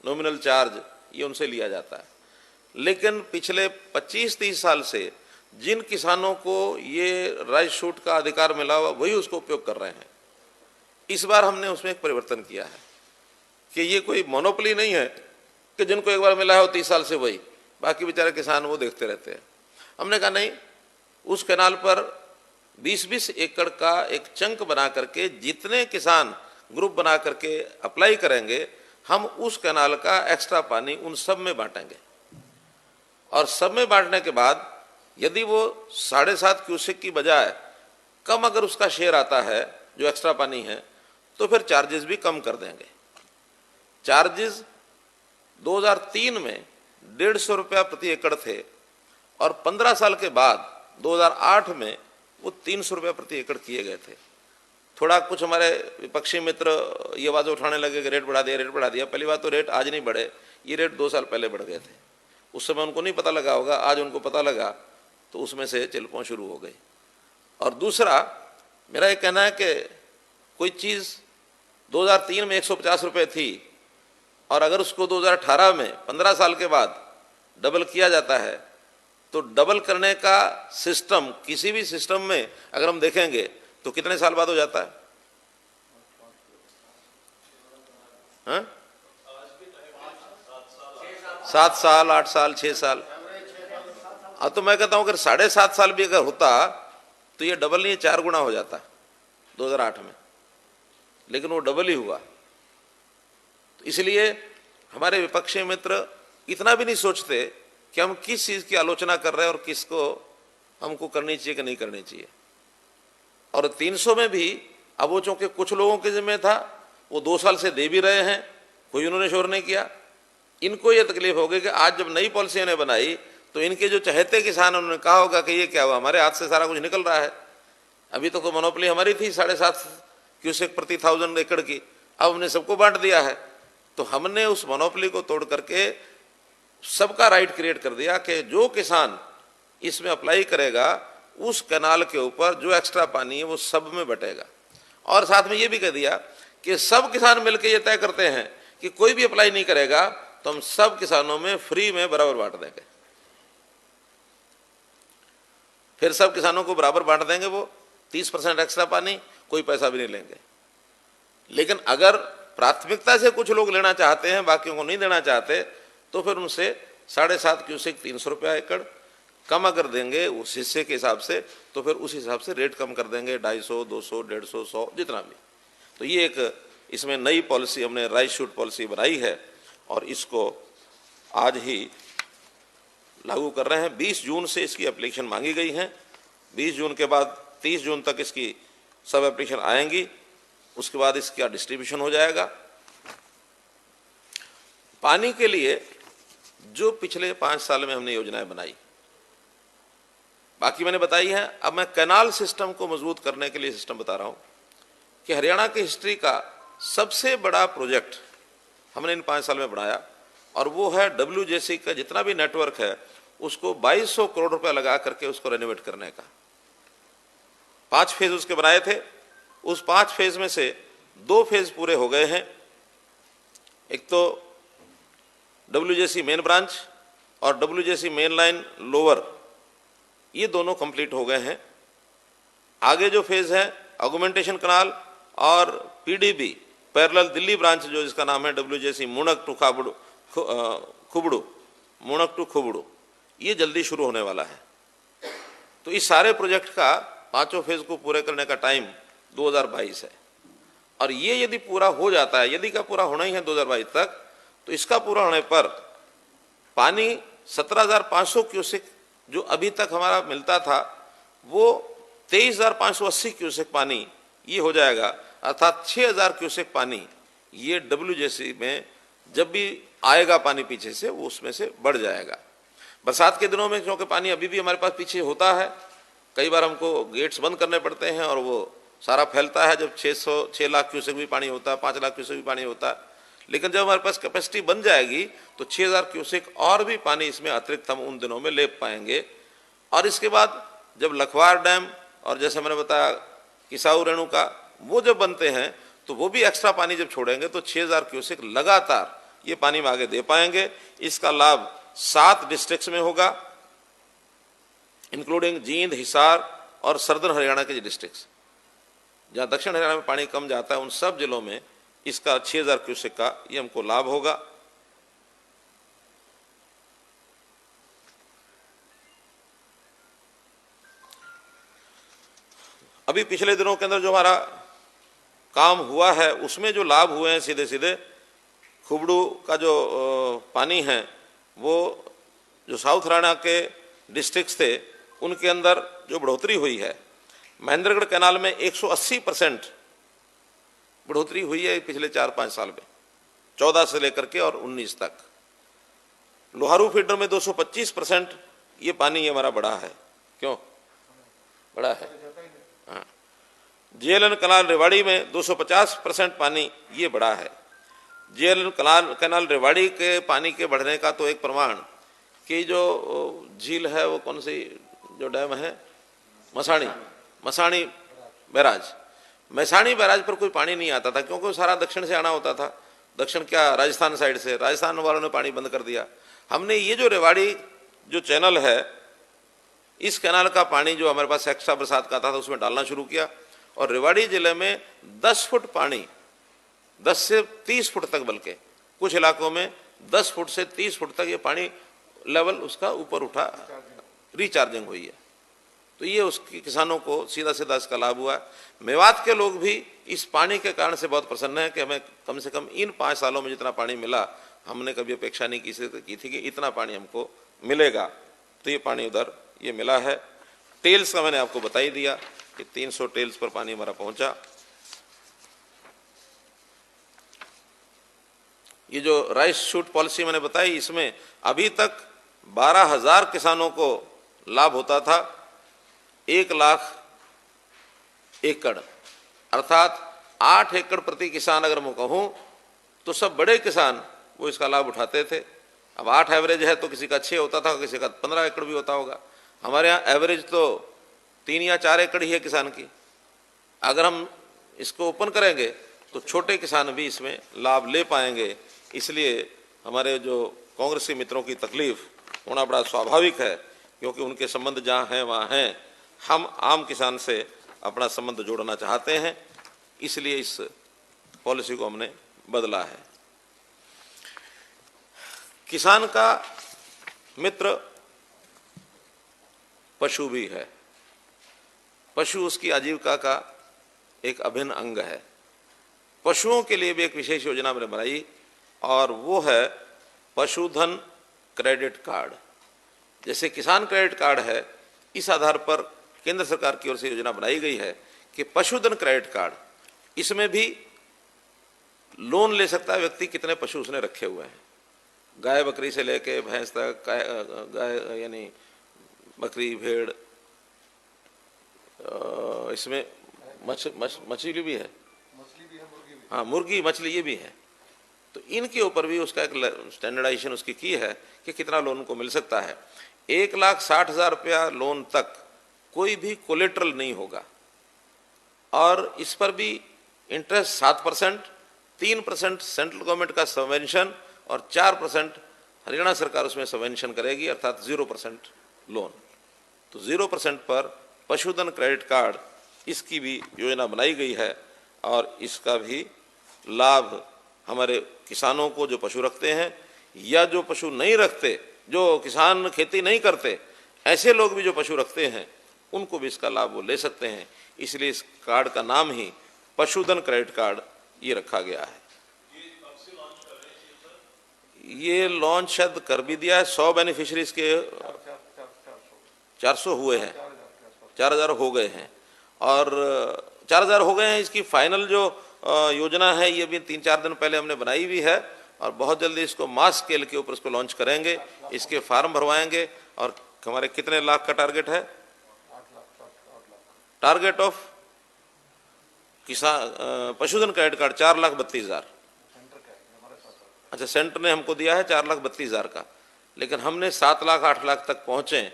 नॉमिनल चार्ज ये उनसे लिया जाता है। लेकिन पिछले 25-30 साल से जिन किसानों को ये राइस शूट का अधिकार मिला हुआ वही उसको उपयोग कर रहे हैं। इस बार हमने उसमें एक परिवर्तन किया है कि ये कोई मोनोपोली नहीं है कि जिनको एक बार मिला है वो 30 साल से वही, बाकी बेचारे किसान वो देखते रहते हैं। हमने कहा नहीं, उस कैनाल पर 20-20 एकड़ का एक चंक बना करके जितने किसान ग्रुप बना करके अप्लाई करेंगे, हम उस कैनाल का एक्स्ट्रा पानी उन सब में बांटेंगे और सब में बांटने के बाद यदि वो 7.5 क्यूसेक की बजाय कम अगर उसका शेयर आता है जो एक्स्ट्रा पानी है, तो फिर चार्जेस भी कम कर देंगे। चार्जेस 2003 में 150 रुपया प्रति एकड़ थे और 15 साल के बाद 2008 में वो 300 रुपया प्रति एकड़ किए गए थे। थोड़ा कुछ हमारे विपक्षी मित्र ये आवाज़ उठाने लगे कि रेट बढ़ा दिया, रेट बढ़ा दिया। पहली बात तो रेट आज नहीं बढ़े, ये रेट 2 साल पहले बढ़ गए थे। उस समय उनको नहीं पता लगा होगा, आज उनको पता लगा तो उसमें से चिल्पों शुरू हो गई। और दूसरा मेरा ये कहना है कि कोई चीज़ 2003 में 150 रुपये थी और अगर उसको 2018 में 15 साल के बाद डबल किया जाता है, तो डबल करने का सिस्टम किसी भी सिस्टम में अगर हम देखेंगे तो कितने साल बाद हो जाता है? हाँ? 7 साल, 8 साल, 6 साल। अब तो मैं कहता हूं अगर 7.5 साल भी अगर होता तो ये डबल नहीं 4 गुना हो जाता 2008 में, लेकिन वो डबल ही हुआ। तो इसलिए हमारे विपक्षी मित्र इतना भी नहीं सोचते कि हम किस चीज़ की आलोचना कर रहे हैं और किसको हमको करनी चाहिए कि नहीं करनी चाहिए। और 300 में भी अब वो चूंकि कुछ लोगों के जिम्मे था, वो 2 साल से दे भी रहे हैं, कोई उन्होंने शोर नहीं किया। इनको ये तकलीफ होगी कि आज जब नई पॉलिसी इन्होंने बनाई तो इनके जो चहेते किसान उन्होंने कहा होगा कि ये क्या हुआ, हमारे हाथ से सारा कुछ निकल रहा है। अभी तक तो मोनोपोली हमारी थी 7.5 क्यूसेक प्रति 1000 एकड़ की, अब हमने सबको बांट दिया है। तो हमने उस मोनोपोली को तोड़ करके सबका राइट क्रिएट कर दिया कि जो किसान इसमें अप्लाई करेगा उस कैनाल के ऊपर जो एक्स्ट्रा पानी है वो सब में बटेगा। और साथ में ये भी कह दिया कि सब किसान मिलकर ये तय करते हैं कि कोई भी अप्लाई नहीं करेगा तो हम सब किसानों में फ्री में बराबर बांट देंगे। फिर सब किसानों को बराबर बांट देंगे, वो 30% एक्स्ट्रा पानी, कोई पैसा भी नहीं लेंगे। लेकिन अगर प्राथमिकता से कुछ लोग लेना चाहते हैं, बाकियों को नहीं देना चाहते, तो फिर उनसे 7.5 क्यूसेक 300 रुपया एकड़ कम अगर देंगे उस हिस्से के हिसाब से, तो फिर उस हिसाब से रेट कम कर देंगे, 250, 200, 150, 100 जितना भी। तो ये एक इसमें नई पॉलिसी हमने राइस शूट पॉलिसी बनाई है और इसको आज ही लागू कर रहे हैं। 20 जून से इसकी एप्लीकेशन मांगी गई है। 20 जून के बाद 30 जून तक इसकी सब एप्लीकेशन आएंगी, उसके बाद इसका डिस्ट्रीब्यूशन हो जाएगा। पानी के लिए जो पिछले 5 साल में हमने योजनाएं बनाई, बाकी मैंने बताई है। अब मैं कैनाल सिस्टम को मजबूत करने के लिए सिस्टम बता रहा हूं कि हरियाणा की हिस्ट्री का सबसे बड़ा प्रोजेक्ट हमने इन 5 साल में बनाया और वो है WJC का जितना भी नेटवर्क है उसको 2200 करोड़ रुपया लगा करके उसको रेनोवेट करने का। 5 फेज उसके बनाए थे। उस 5 फेज में से 2 फेज पूरे हो गए हैं। एक तो WJC मेन ब्रांच और WJC मेन लाइन लोअर, ये दोनों कंप्लीट हो गए हैं। आगे जो फेज है ऑगमेंटेशन कनाल और PDB पैरेलल दिल्ली ब्रांच जो जिसका नाम है WJC मुणक टू खुबड़ू, मुणक टू खुबड़ू, ये जल्दी शुरू होने वाला है। तो इस सारे प्रोजेक्ट का 5 फेज को पूरे करने का टाइम 2022 है। और ये यदि पूरा हो जाता है, यदि का पूरा होना ही है 2022 तक, तो इसका पूरा होने पर पानी 17,500 क्यूसेक जो अभी तक हमारा मिलता था वो 23,580 क्यूसेक पानी ये हो जाएगा, अर्थात 6,000 क्यूसेक पानी ये WJC में जब भी आएगा पानी पीछे से वो उसमें से बढ़ जाएगा। बरसात के दिनों में क्योंकि पानी अभी भी हमारे पास पीछे होता है, कई बार हमको गेट्स बंद करने पड़ते हैं और वो सारा फैलता है। जब 6 लाख क्यूसेक भी पानी होता है, 5 लाख क्यूसेक भी पानी होता है, लेकिन जब हमारे पास कैपेसिटी बन जाएगी तो 6,000 क्यूसेक और भी पानी इसमें अतिरिक्त हम उन दिनों में ले पाएंगे। और इसके बाद जब लखवार डैम और जैसे मैंने बताया किसाऊ रेणुका वो जब बनते हैं तो वो भी एक्स्ट्रा पानी जब छोड़ेंगे तो 6,000 क्यूसेक लगातार ये पानी में आगे दे पाएंगे। इसका लाभ 7 डिस्ट्रिक्ट्स में होगा, इंक्लूडिंग जींद, हिसार और सर्दर्न हरियाणा के डिस्ट्रिक्ट्स। जहां दक्षिण हरियाणा में पानी कम जाता है उन सब जिलों में इसका 6,000 क्यूसेक का ये हमको लाभ होगा। अभी पिछले दिनों के अंदर जो हमारा काम हुआ है उसमें जो लाभ हुए हैं सीधे सीधे, खुबड़ू का जो पानी है वो जो साउथ हरियाणा के डिस्ट्रिक्ट्स थे उनके अंदर जो बढ़ोतरी हुई है, महेंद्रगढ़ कैनाल में 180% बढ़ोतरी हुई है पिछले 4-5 साल में, 14 से लेकर के और 19 तक। लोहारू फीडर में 225% ये पानी हमारा बढ़ा है। क्यों बढ़ा है? हाँ। JLN कनाल रेवाड़ी में 250% पानी ये बढ़ा है। JLN कनाल रेवाड़ी के पानी के बढ़ने का तो एक प्रमाण कि जो झील है वो कौन सी जो डैम है मसाणी बैराज, मैसाणी बैराज पर कोई पानी नहीं आता था क्योंकि सारा दक्षिण से आना होता था। दक्षिण क्या राजस्थान साइड से, राजस्थान वालों ने पानी बंद कर दिया। हमने ये जो रेवाड़ी जो चैनल है इस कैनाल का पानी जो हमारे पास एक्स्ट्रा बरसात का आता था उसमें डालना शुरू किया और रेवाड़ी जिले में 10 फुट पानी, 10 से 30 फुट तक, बल्कि कुछ इलाकों में 10 फुट से 30 फुट तक ये पानी लेवल उसका ऊपर उठा, रिचार्जिंग हुई है। तो ये उसके किसानों को सीधा सीधा इसका लाभ हुआ। मेवात के लोग भी इस पानी के कारण से बहुत प्रसन्न है कि हमें कम से कम इन 5 सालों में जितना पानी मिला हमने कभी अपेक्षा नहीं की थी कि इतना पानी हमको मिलेगा। तो ये पानी उधर ये मिला है। टेल्स का मैंने आपको बता ही दिया कि 300 टेल्स पर पानी हमारा पहुंचा। ये जो राइस शूट पॉलिसी मैंने बताई, इसमें अभी तक 12,000 किसानों को लाभ होता था 1 लाख एकड़, अर्थात 8 एकड़ प्रति किसान अगर मैं कहूँ तो सब बड़े किसान वो इसका लाभ उठाते थे। अब 8 एवरेज है तो किसी का 6 होता था, किसी का 15 एकड़ भी होता होगा। हमारे यहाँ एवरेज तो 3 या 4 एकड़ ही है किसान की। अगर हम इसको ओपन करेंगे तो छोटे किसान भी इसमें लाभ ले पाएंगे। इसलिए हमारे जो कांग्रेसी मित्रों की तकलीफ होना बड़ा स्वाभाविक है, क्योंकि उनके संबंध जहाँ हैं वहाँ हैं। हम आम किसान से अपना संबंध जोड़ना चाहते हैं, इसलिए इस पॉलिसी को हमने बदला है। किसान का मित्र पशु भी है। पशु उसकी आजीविका का एक अभिन्न अंग है। पशुओं के लिए भी एक विशेष योजना मैंने बनाई और वो है पशुधन क्रेडिट कार्ड। जैसे किसान क्रेडिट कार्ड है, इस आधार पर केंद्र सरकार की ओर से योजना बनाई गई है कि पशुधन क्रेडिट कार्ड, इसमें भी लोन ले सकता है व्यक्ति कितने पशु उसने रखे हुए हैं, गाय बकरी से लेके भैंस तक, गाय यानी बकरी भेड़, इसमें मछली भी है, हाँ मुर्गी मछली ये भी है। तो इनके ऊपर भी उसका एक स्टैंडर्डाइजेशन उसकी की है कि कितना लोन उनको मिल सकता है। 1,60,000 रुपया लोन तक कोई भी कोलेट्रल नहीं होगा और इस पर भी इंटरेस्ट 7%, 3% सेंट्रल गवर्नमेंट का सबवेंशन और 4% हरियाणा सरकार उसमें सबवेंशन करेगी, अर्थात 0% लोन। तो 0% पर पशुधन क्रेडिट कार्ड, इसकी भी योजना बनाई गई है और इसका भी लाभ हमारे किसानों को जो पशु रखते हैं या जो पशु नहीं रखते, जो किसान खेती नहीं करते, ऐसे लोग भी जो पशु रखते हैं उनको भी इसका लाभ वो ले सकते हैं। इसलिए इस कार्ड का नाम ही पशुधन क्रेडिट कार्ड ये रखा गया है। ये लॉन्च शायद कर भी दिया है। 100 बेनिफिशरीज के 400 हुए हैं, 4,000 हो गए हैं और 4,000 हो गए हैं। इसकी फाइनल जो योजना है ये भी 3-4 दिन पहले हमने बनाई हुई है और बहुत जल्दी इसको मास स्केल के ऊपर इसको लॉन्च करेंगे। इसके फार्म भरवाएंगे और हमारे कितने लाख का टारगेट है? टारगेट ऑफ किसान पशुधन क्रेडिट कार्ड 4,32,000। अच्छा, सेंटर ने हमको दिया है 4,32,000 का, लेकिन हमने 7 लाख 8 लाख तक पहुंचे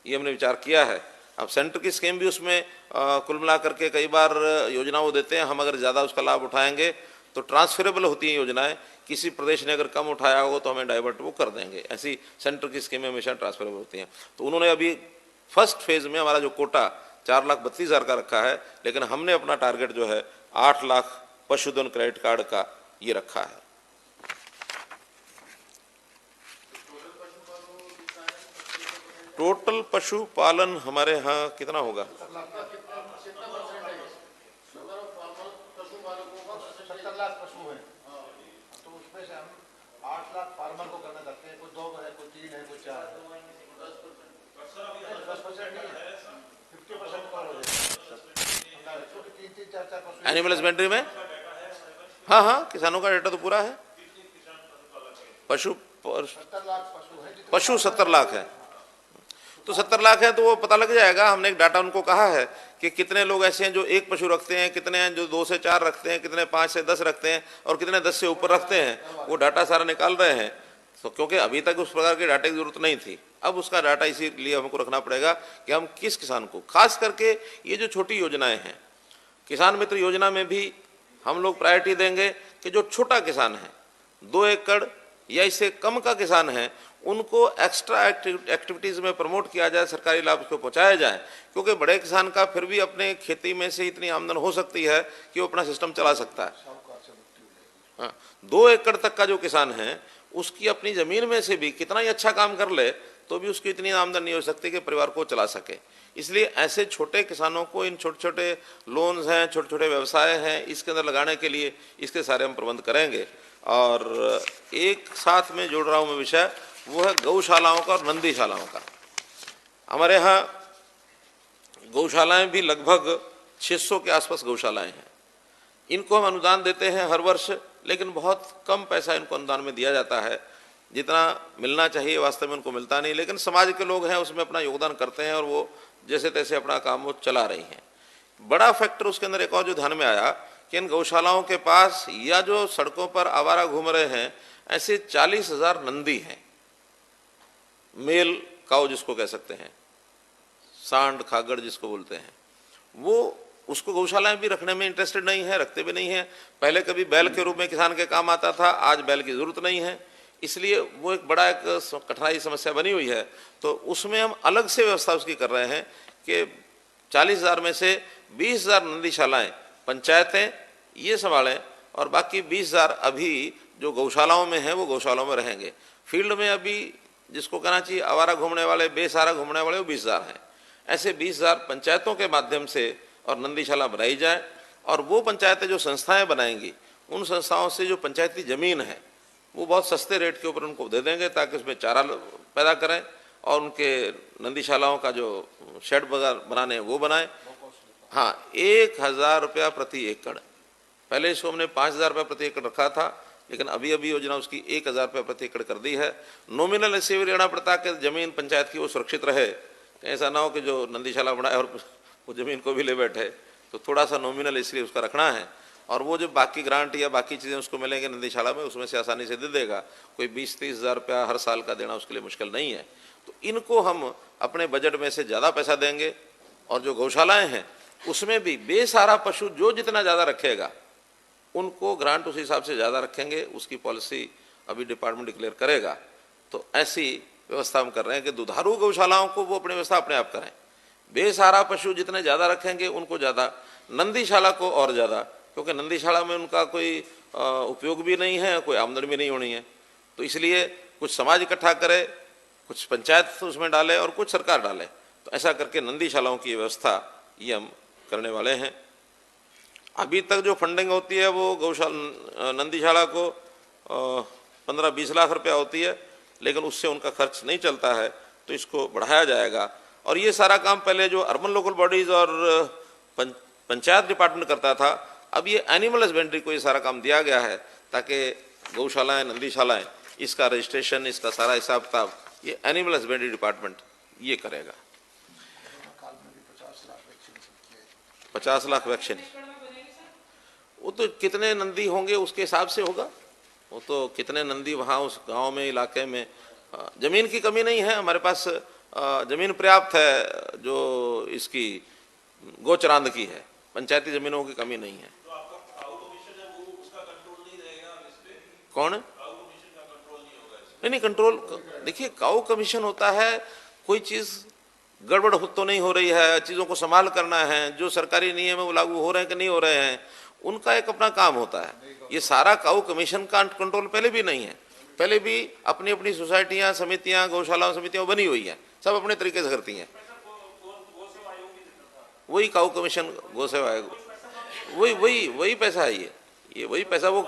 ये हमने विचार किया है। अब सेंटर की स्कीम भी उसमें कुल मिला करके कई बार योजना वो देते हैं, हम अगर ज़्यादा उसका लाभ उठाएंगे तो ट्रांसफरेबल होती हैं योजनाएं। किसी प्रदेश ने अगर कम उठाया हो तो हमें डाइवर्ट वो कर देंगे। ऐसी सेंटर की स्कीमें हमेशा ट्रांसफरेबल होती हैं। तो उन्होंने अभी फर्स्ट फेज में हमारा जो कोटा 4,32,000 का रखा है, लेकिन हमने अपना टारगेट जो है 8 लाख पशुधन क्रेडिट कार्ड का ये रखा है। टोटल पशुपालन हमारे यहाँ कितना होगा? 70 लाख पशु हैं, तो उसमें से हम 8 लाख फार्मर को करना चाहते हैं। कोई 2 है, कोई 3 है, कोई 4 है। 10% नहीं है, 50% पर हो जाएगा। 3-4 पशु एनिमल हस्बेंड्री में हाँ हाँ किसानों का डेटा तो पूरा है। पशु 70 लाख पशु है। पशु 70 लाख है तो 70 लाख है तो वो पता लग जाएगा। हमने एक डाटा उनको कहा है कि कितने लोग ऐसे हैं जो 1 पशु रखते हैं, कितने हैं जो 2 से 4 रखते हैं, कितने 5 से 10 रखते हैं और कितने 10 से ऊपर रखते हैं। वो डाटा सारा निकाल रहे हैं। तो क्योंकि अभी तक उस प्रकार के डाटे की जरूरत नहीं थी, अब उसका डाटा इसीलिए हमको रखना पड़ेगा कि हम किस किसान को, खास करके ये जो छोटी योजनाएं हैं, किसान मित्र योजना में भी हम लोग प्रायोरिटी देंगे कि जो छोटा किसान है, 2 एकड़ या इससे कम का किसान है, उनको एक्स्ट्रा एक्टिविटीज़ में प्रमोट किया जाए, सरकारी लाभ उसको पहुँचाया जाए। क्योंकि बड़े किसान का फिर भी अपने खेती में से इतनी आमदन हो सकती है कि वो अपना सिस्टम चला सकता है। हाँ, 2 एकड़ तक का जो किसान है उसकी अपनी ज़मीन में से भी कितना ही अच्छा काम कर ले तो भी उसकी इतनी आमदन नहीं हो सकती कि परिवार को चला सके। इसलिए ऐसे छोटे किसानों को इन छोटे छोटे लोन्स हैं, छोटे छोटे व्यवसाय हैं, इसके अंदर लगाने के लिए इसके सारे हम प्रबंध करेंगे। और एक साथ में जोड़ रहा हूँ मैं विषय, वो है गौशालाओं का और नंदीशालाओं का। हमारे यहाँ गौशालाएं भी लगभग 600 के आसपास गौशालाएं हैं। इनको हम अनुदान देते हैं हर वर्ष लेकिन बहुत कम पैसा इनको अनुदान में दिया जाता है। जितना मिलना चाहिए वास्तव में उनको मिलता नहीं, लेकिन समाज के लोग हैं उसमें अपना योगदान करते हैं और वो जैसे तैसे अपना काम वो चला रही हैं। बड़ा फैक्टर उसके अंदर एक और जो ध्यान में आया कि इन गौशालाओं के पास या जो सड़कों पर आवारा घूम रहे हैं ऐसे 40,000 नंदी हैं, मेल काऊ जिसको कह सकते हैं, सांड खागड़ जिसको बोलते हैं, वो उसको गौशालाएं भी रखने में इंटरेस्टेड नहीं है, रखते भी नहीं है। पहले कभी बैल के रूप में किसान के काम आता था, आज बैल की जरूरत नहीं है, इसलिए वो एक बड़ा एक कठिनाई समस्या बनी हुई है। तो उसमें हम अलग से व्यवस्था उसकी कर रहे हैं कि 40,000 में से 20,000 नंदीशालाएं पंचायतें ये संभालें और बाकी 20,000 अभी जो गौशालाओं में हैं वो गौशालाओं में रहेंगे। फील्ड में अभी जिसको कहना चाहिए आवारा घूमने वाले, बेसहारा घूमने वाले, वो 20,000 हैं। ऐसे 20,000 पंचायतों के माध्यम से और नंदीशाला बनाई जाए और वो पंचायतें जो संस्थाएं बनाएंगी उन संस्थाओं से जो पंचायती जमीन है वो बहुत सस्ते रेट के ऊपर उनको दे देंगे ताकि उसमें चारा पैदा करें और उनके नंदीशालाओं का जो शेड बनाने हैं वो बनाएं। हाँ, 1,000 रुपया प्रति एकड़, पहले इसको हमने 5,000 रुपये प्रति एकड़ रखा था, लेकिन अभी अभी योजना उसकी 1,000 रुपये प्रति एकड़ कर दी है। नॉमिनल ऐसे भी लेना पड़ता है कि जमीन पंचायत की वो सुरक्षित रहे, ऐसा ना हो कि जो नंदीशाला बनाए और वो जमीन को भी ले बैठे। तो थोड़ा सा नॉमिनल इसलिए उसका रखना है और वो जो बाकी ग्रांट या बाकी चीज़ें उसको मिलेंगे नंदीशाला में उसमें से आसानी से दे देगा। कोई 20-30 हज़ार रुपया हर साल का देना उसके लिए मुश्किल नहीं है। तो इनको हम अपने बजट में से ज़्यादा पैसा देंगे और जो गौशालाएँ हैं उसमें भी बेसहारा पशु जो जितना ज़्यादा रखेगा उनको ग्रांट उस हिसाब से ज़्यादा रखेंगे, उसकी पॉलिसी अभी डिपार्टमेंट डिक्लेयर करेगा। तो ऐसी व्यवस्था हम कर रहे हैं कि दुधारू गौशालाओं को वो अपनी व्यवस्था अपने आप करें, बेसहारा पशु जितने ज़्यादा रखेंगे उनको ज़्यादा, नंदीशाला को और ज़्यादा, क्योंकि नंदीशाला में उनका कोई उपयोग भी नहीं है, कोई आमदनी भी नहीं होनी है। तो इसलिए कुछ समाज इकट्ठा करे, कुछ पंचायत उसमें डाले और कुछ सरकार डाले। तो ऐसा करके नंदीशालाओं की व्यवस्था ये हम करने वाले हैं। अभी तक जो फंडिंग होती है वो गौशाला नंदीशाला को 15-20 लाख रुपया होती है, लेकिन उससे उनका खर्च नहीं चलता है, तो इसको बढ़ाया जाएगा। और ये सारा काम पहले जो अर्बन लोकल बॉडीज़ और पंचायत डिपार्टमेंट करता था, अब ये एनिमल हस्बेंड्री को ये सारा काम दिया गया है ताकि गौशालाएँ, नंदीशालाएँ, इसका रजिस्ट्रेशन, इसका सारा हिसाब किताब ये एनिमल हस्बेंड्री डिपार्टमेंट ये करेगा। 50 लाख वैक्सीन, वो तो कितने नंदी होंगे उसके हिसाब से होगा। वो तो कितने नंदी वहाँ उस गांव में, इलाके में, ज़मीन की कमी नहीं है, हमारे पास ज़मीन पर्याप्त है जो इसकी गोचरांद की है, पंचायती ज़मीनों की कमी नहीं है। तो आपका काऊ कमीशन है वो उसका कंट्रोल नहीं रहेगा इस पे? कौन? काऊ कमीशन का कंट्रोल नहीं होगा? नहीं, कंट्रोल देखिए, काऊ कमीशन होता है कोई चीज़ गड़बड़ तो नहीं हो रही है, चीज़ों को संभाल करना है, जो सरकारी नियम है वो लागू हो रहे हैं कि नहीं हो रहे हैं, उनका एक अपना काम होता है। ये सारा काऊ कमीशन का कंट्रोल पहले भी नहीं है, पहले भी अपनी अपनी सोसाइटियाँ, समितियाँ, गौशाला समितियाँ बनी हुई हैं, सब अपने तरीके से करती हैं। वही काऊ कमीशन, गौ सेवा आयोग, वही पैसा है ये वही पैसा वो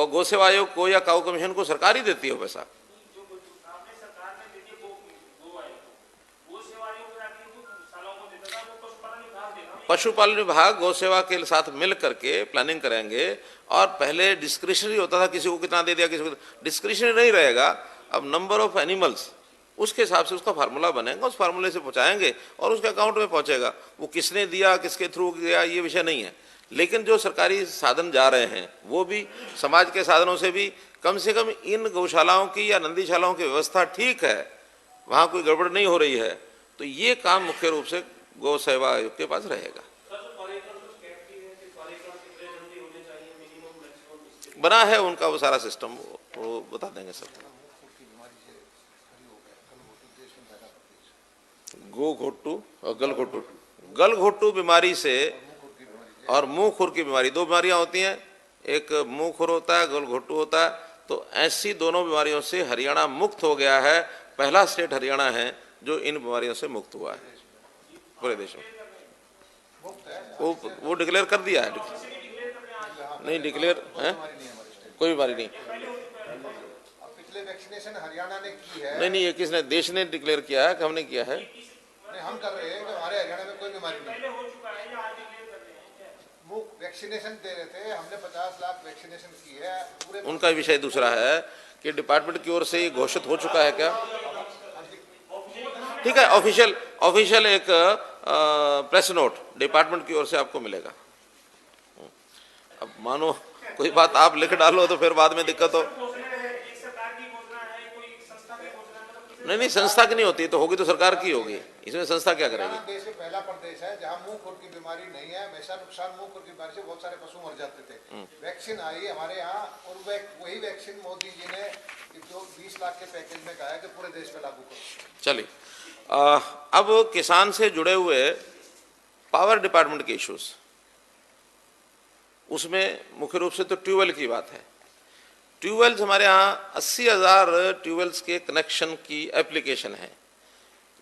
गौ सेवा आयोग को या काऊ कमीशन को सरकार ही देती है वो पैसा। पशुपालन विभाग गौ सेवा के साथ मिल करके प्लानिंग करेंगे और पहले डिस्क्रिशनरी होता था, किसी को कितना दे दिया, किसी को डिस्क्रिशनरी नहीं रहेगा। अब नंबर ऑफ एनिमल्स उसके हिसाब से उसका फार्मूला बनेगा, उस फार्मूले से पहुंचाएंगे और उसके अकाउंट में पहुंचेगा। वो किसने दिया, किसके थ्रू गया, ये विषय नहीं है। लेकिन जो सरकारी साधन जा रहे हैं वो भी समाज के साधनों से भी कम से कम इन गौशालाओं की या नंदीशालाओं की व्यवस्था ठीक है, वहाँ कोई गड़बड़ नहीं हो रही है, तो ये काम मुख्य रूप से गौ सेवा आयोग के पास रहेगा। बना है उनका वो सारा सिस्टम, वो बता देंगे सब। गो घोटू और गलघोटू बीमारी से और मुंह खुर की बीमारी, दो बीमारियां होती हैं, एक मुंह खुर होता है, गलघोटू होता है। तो ऐसी दोनों बीमारियों से हरियाणा मुक्त हो गया है, पहला स्टेट हरियाणा है जो इन बीमारियों से मुक्त हुआ है पूरे देश में। वो डिक्लेयर कर दिया है। नहीं डिक्लेयर है, कोई बीमारी नहीं। पिछले वैक्सीनेशन हरियाणा ने की है। नहीं, ये किसने, देश ने डिक्लेयर किया है कि हमने किया है? नहीं, हम कर रहे हैं कि हमारे हरियाणा में कोई बीमारी नहीं। मुफ्त वैक्सीनेशन दे रहे थे, हमने 50 लाख वैक्सीनेशन की है पूरे। उनका विषय दूसरा है कि डिपार्टमेंट की ओर से ये घोषित हो चुका है क्या? ठीक है, ऑफिशियल एक प्रेस नोट डिपार्टमेंट की ओर से आपको मिलेगा। अब मानो कोई बात आप लिख डालो तो फिर बाद में दिक्कत हो। नहीं, संस्था की नहीं होती तो होगी तो सरकार की होगी, इसमें संस्था क्या करेगी? देश में पहला प्रदेश है जहां मुंह खुर की बीमारी नहीं है। वैसा नुकसान मुंह खुर की बीमारी से बहुत सारे पशु मर जाते थे। वैक्सीन आई हमारे यहाँ और वही वैक्सीन मोदी जी ने जो 20 लाख के पैकेज में कहा है कि पूरे देश में लागू करो। चलिए, अब किसान से जुड़े हुए पावर डिपार्टमेंट के इश्यूज, उसमें मुख्य रूप से तो ट्यूबवेल की बात है। ट्यूबवेल्स हमारे यहाँ 80,000 ट्यूबवेल्स के कनेक्शन की एप्लीकेशन है,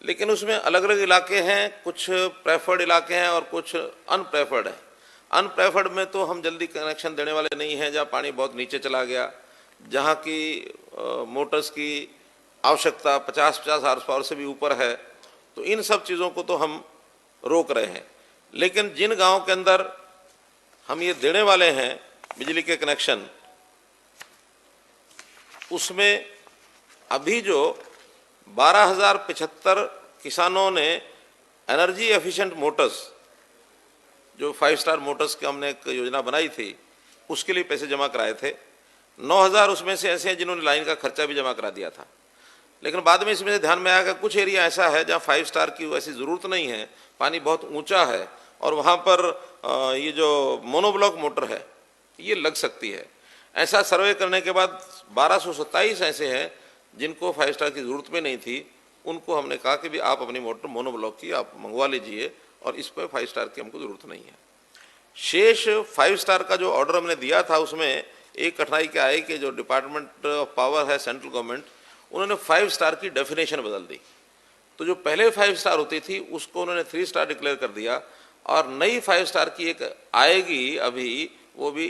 लेकिन उसमें अलग अलग इलाके हैं, कुछ प्रेफर्ड इलाके हैं और कुछ अनप्रेफर्ड हैं। अनप्रेफर्ड में तो हम जल्दी कनेक्शन देने वाले नहीं हैं, जहाँ पानी बहुत नीचे चला गया, जहाँ की मोटर्स की आवश्यकता 50 हार्स पावर से भी ऊपर है, तो इन सब चीज़ों को तो हम रोक रहे हैं। लेकिन जिन गाँव के अंदर हम ये देने वाले हैं बिजली के कनेक्शन, उसमें अभी जो 12,075 किसानों ने एनर्जी एफिशिएंट मोटर्स, जो 5 स्टार मोटर्स की हमने एक योजना बनाई थी, उसके लिए पैसे जमा कराए थे। 9,000 उसमें से ऐसे हैं जिन्होंने लाइन का खर्चा भी जमा करा दिया था। लेकिन बाद में इसमें से ध्यान में आया कि कुछ एरिया ऐसा है जहाँ 5 स्टार की वैसी ज़रूरत नहीं है, पानी बहुत ऊंचा है और वहाँ पर ये जो मोनोब्लॉक मोटर है ये लग सकती है। ऐसा सर्वे करने के बाद 1227 ऐसे हैं जिनको 5 स्टार की ज़रूरत में नहीं थी। उनको हमने कहा कि भी आप अपनी मोटर मोनोब्लॉक की आप मंगवा लीजिए और इस पर 5 स्टार की हमको ज़रूरत नहीं है। शेष 5 स्टार का जो ऑर्डर हमने दिया था उसमें एक कठिनाई क्या है कि जो डिपार्टमेंट ऑफ पावर है सेंट्रल गवर्नमेंट, उन्होंने 5 स्टार की डेफिनेशन बदल दी। तो जो पहले 5 स्टार होती थी उसको उन्होंने 3 स्टार डिक्लेयर कर दिया और नई 5 स्टार की एक आएगी अभी, वो भी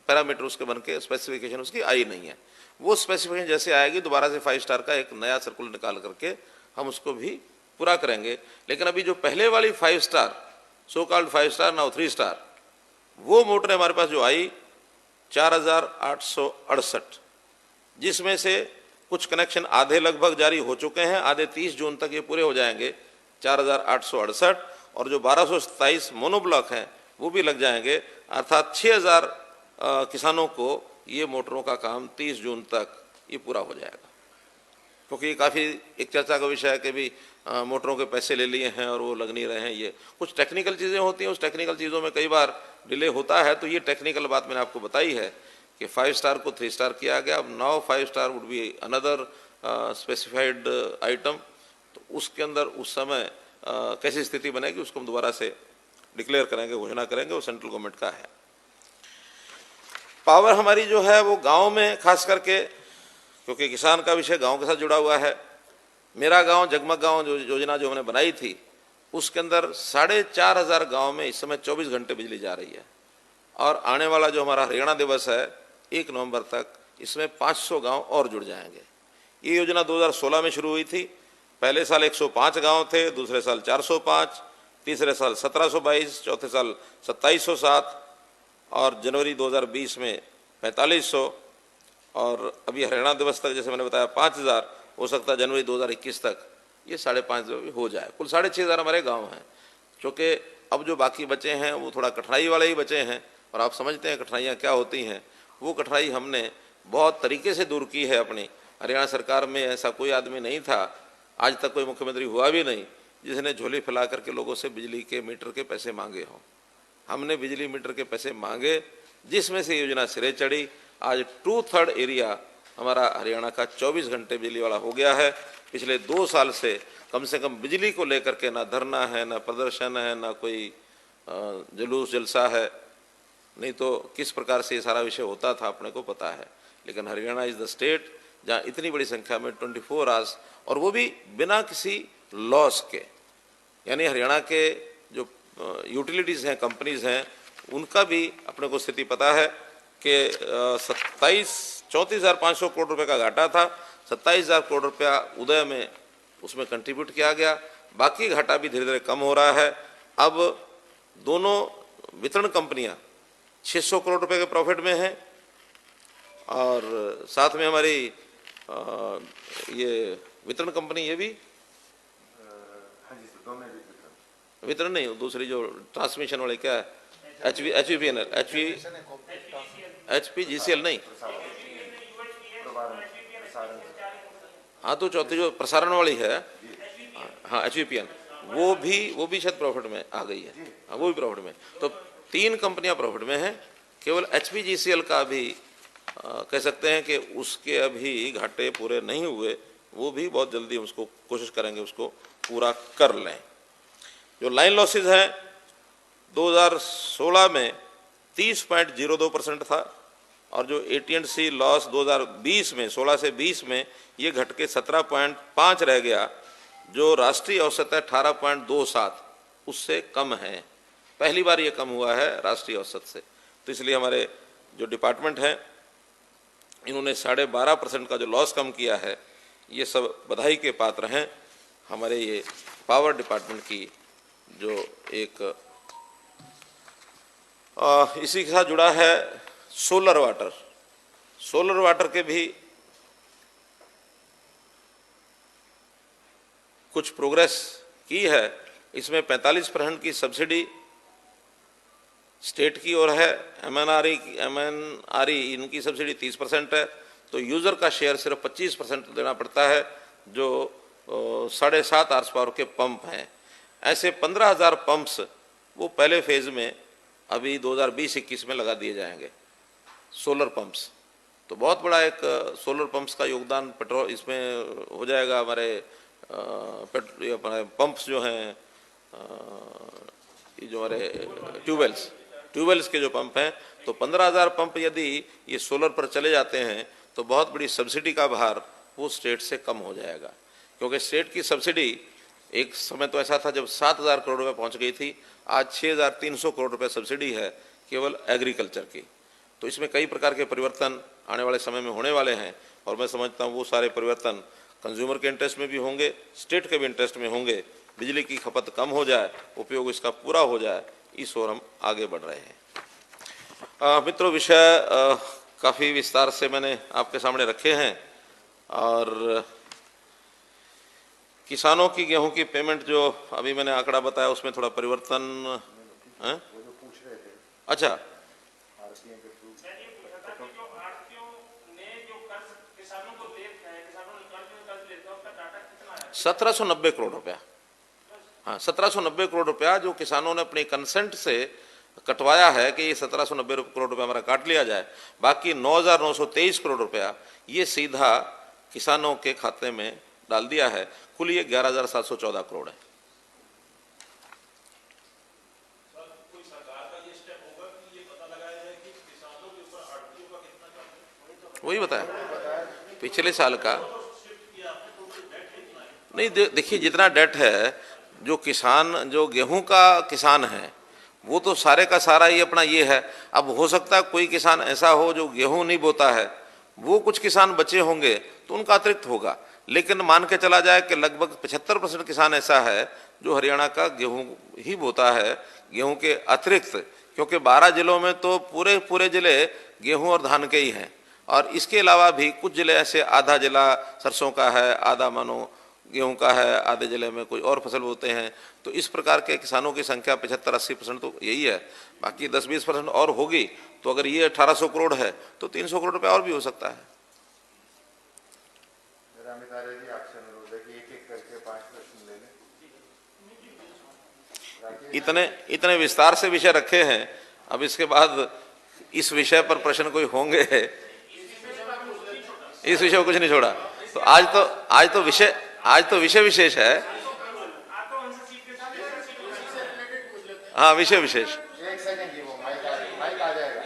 पैरामीटर उसके बन के स्पेसिफिकेशन उसकी आई नहीं है। वो स्पेसिफिकेशन जैसे आएगी दोबारा से 5 स्टार का एक नया सर्कुलर निकाल करके हम उसको भी पूरा करेंगे। लेकिन अभी जो पहले वाली 5 star, so called 5 star now 3 star, वो मोटर हमारे पास जो आई 4,868, जिसमें से कुछ कनेक्शन आधे लगभग जारी हो चुके हैं, आधे 30 जून तक ये पूरे हो जाएंगे 4,868, और जो 1227 मोनोब्लॉक हैं वो भी लग जाएंगे। अर्थात 6,000 किसानों को ये मोटरों का काम 30 जून तक ये पूरा हो जाएगा। क्योंकि ये काफ़ी एक चर्चा का विषय है कि भी मोटरों के पैसे ले लिए हैं और वो लग नहीं रहे हैं। ये कुछ टेक्निकल चीज़ें होती हैं, उस टेक्निकल चीज़ों में कई बार डिले होता है। तो ये टेक्निकल बात मैंने आपको बताई है कि 5 स्टार को 3 स्टार किया गया। अब now 5 star would be another specified item. तो उसके अंदर उस समय कैसी स्थिति बनेगी उसको हम दोबारा से डिक्लेयर करेंगे, घोषणा करेंगे, वो सेंट्रल गवर्नमेंट का है। पावर हमारी जो है वो गांव में खास करके, क्योंकि किसान का विषय गांव के साथ जुड़ा हुआ है। मेरा गांव जगमग गांव जो योजना जो हमने बनाई थी उसके अंदर 4,500 गांव में इस समय 24 घंटे बिजली जा रही है। और आने वाला जो हमारा हरियाणा दिवस है 1 नवंबर तक, इसमें 500 गांव और जुड़ जाएंगे। ये योजना 2016 में शुरू हुई थी। पहले साल 105 गांव थे, दूसरे साल 405, तीसरे साल 1722, चौथे साल 2707 और जनवरी 2020 में 4500, और अभी हरियाणा दिवस तक जैसे मैंने बताया 5,000, हो सकता है जनवरी 2021 तक ये 5,500 हो जाए। कुल 6,500 हमारे गांव हैं। क्योंकि अब जो बाकी बचे हैं वो थोड़ा कठिनाई वाले ही बचे हैं, और आप समझते हैं कठिनाइयाँ क्या होती हैं। वो कठिनाई हमने बहुत तरीके से दूर की है अपनी। हरियाणा सरकार में ऐसा कोई आदमी नहीं था, आज तक कोई मुख्यमंत्री हुआ भी नहीं, जिसने झोली फैला करके लोगों से बिजली के मीटर के पैसे मांगे हों। हमने बिजली मीटर के पैसे मांगे, जिसमें से योजना सिरे चढ़ी। आज 2/3 एरिया हमारा हरियाणा का 24 घंटे बिजली वाला हो गया है। पिछले 2 साल से कम बिजली को लेकर के ना धरना है, ना प्रदर्शन है, ना कोई जुलूस जलसा है। नहीं तो किस प्रकार से ये सारा विषय होता था अपने को पता है। लेकिन हरियाणा इज़ द स्टेट जहाँ इतनी बड़ी संख्या में 24 आवर्स, और वो भी बिना किसी लॉस के, यानी हरियाणा के जो यूटिलिटीज़ हैं, कंपनीज़ हैं, उनका भी अपने को स्थिति पता है कि 34,500 करोड़ रुपए का घाटा था। 27,000 करोड़ रुपया उदय में उसमें कंट्रीब्यूट किया गया। बाकी घाटा भी धीरे धीरे कम हो रहा है। अब दोनों वितरण कंपनियां 600 करोड़ रुपए के प्रॉफिट में हैं, और साथ में हमारी ये वितरण कंपनी ये भी वितरण नहीं, दूसरी जो ट्रांसमिशन वाले क्या है, HPGCL नहीं, हाँ तो चौथी जो प्रसारण वाली है, हाँ HVPN, वो भी शायद प्रॉफिट में आ गई है, हाँ वो भी प्रॉफिट में। तो 3 कंपनियां प्रॉफिट में हैं। केवल HPGCL का भी कह सकते हैं कि उसके अभी घाटे पूरे नहीं हुए, वो भी बहुत जल्दी उसको कोशिश करेंगे उसको पूरा कर लें। जो लाइन लॉसेज हैं 2016 में 30.02% था, और जो AT&C लॉस 2020 में 16 से 20 में ये घट के 17.5 रह गया, जो राष्ट्रीय औसत है 18.27, उससे कम है। पहली बार ये कम हुआ है राष्ट्रीय औसत से। तो इसलिए हमारे जो डिपार्टमेंट हैं इन्होंने 12.5% का जो लॉस कम किया है, ये सब बधाई के पात्र हैं। हमारे ये पावर डिपार्टमेंट की जो एक इसी के साथ जुड़ा है सोलर वाटर के भी कुछ प्रोग्रेस की है। इसमें 45% की सब्सिडी स्टेट की ओर है, MNRE इनकी सब्सिडी 30% है, तो यूज़र का शेयर सिर्फ 25% देना पड़ता है, जो 7.5 हॉर्स पावर के पंप हैं। ऐसे 15,000 पंप्स वो पहले फेज़ में अभी 2020-21 में लगा दिए जाएंगे, सोलर पंप्स। तो बहुत बड़ा एक सोलर पंप्स का योगदान पेट्रोल इसमें हो जाएगा। हमारे पंप्स जो हैं, ये जो हमारे ट्यूबवेल्स के जो पंप हैं, तो 15,000 पंप यदि ये सोलर पर चले जाते हैं तो बहुत बड़ी सब्सिडी का भार वो स्टेट से कम हो जाएगा। क्योंकि स्टेट की सब्सिडी एक समय तो ऐसा था जब 7,000 करोड़ रुपए पहुंच गई थी, आज 6,300 करोड़ रुपए सब्सिडी है केवल एग्रीकल्चर की। तो इसमें कई प्रकार के परिवर्तन आने वाले समय में होने वाले हैं, और मैं समझता हूँ वो सारे परिवर्तन कंज्यूमर के इंटरेस्ट में भी होंगे, स्टेट के भी इंटरेस्ट में होंगे। बिजली की खपत कम हो जाए, उपयोग इसका पूरा हो जाए, इस ओर हम आगे बढ़ रहे हैं। मित्रों, विषय काफ़ी विस्तार से मैंने आपके सामने रखे हैं, और किसानों की गेहूं की पेमेंट जो अभी मैंने आंकड़ा बताया उसमें थोड़ा परिवर्तन है। अच्छा, मैंने ये पूछा था कि जो आड़तियों ने जो कर्ज किसानों को देते हैं, किसानों ने कर्ज लेते हैं, उसका डाटा कितना है? 1790 करोड़ रुपया। हाँ, 1790 करोड़ रुपया जो किसानों ने अपनी कंसेंट से कटवाया है कि ये 1790 करोड़ रुपया हमारा काट लिया जाए। बाकी 9,923 करोड़ रुपया ये सीधा किसानों के खाते में डाल दिया है। कुल ये 11,714 करोड़ है। कोई सरकार का ये स्टेप होगा कि ये पता लगाया जाए कि किसानों के ऊपर आड़तियों का कितना कर्ज है? वही बताया पिछले साल का। नहीं, देखिए जितना डेट है, जो गेहूं का किसान है वो तो सारे का सारा ही अपना ये है। अब हो सकता है कोई किसान ऐसा हो जो गेहूं नहीं बोता है, वो कुछ किसान बचे होंगे तो उनका अतिरिक्त होगा। लेकिन मान के चला जाए कि लगभग 75% किसान ऐसा है जो हरियाणा का गेहूं ही बोता है, गेहूं के अतिरिक्त। क्योंकि 12 जिलों में तो पूरे जिले गेहूं और धान के ही हैं, और इसके अलावा भी कुछ जिले ऐसे, आधा जिला सरसों का है, आधा मानो गेहूं का है, आधे जिले में कोई और फसल बोते हैं। तो इस प्रकार के किसानों की संख्या 75-80% तो यही है। बाकी 10-20% और होगी। तो अगर ये 1800 करोड़ है तो 300 करोड़ रुपया और भी हो सकता है। अमित आर्य जी, आपसे अनुरोध है कि एक-एक करके 5 प्रश्न ले लें। इतने विस्तार से विषय रखे हैं, अब इसके बाद इस विषय पर प्रश्न कोई होंगे, इस विषय को कुछ नहीं छोड़ा। तो आज तो विषय विशेष है। हाँ, विषय विशेष। एक सेकंड जी, वो माइक आ जाएगा।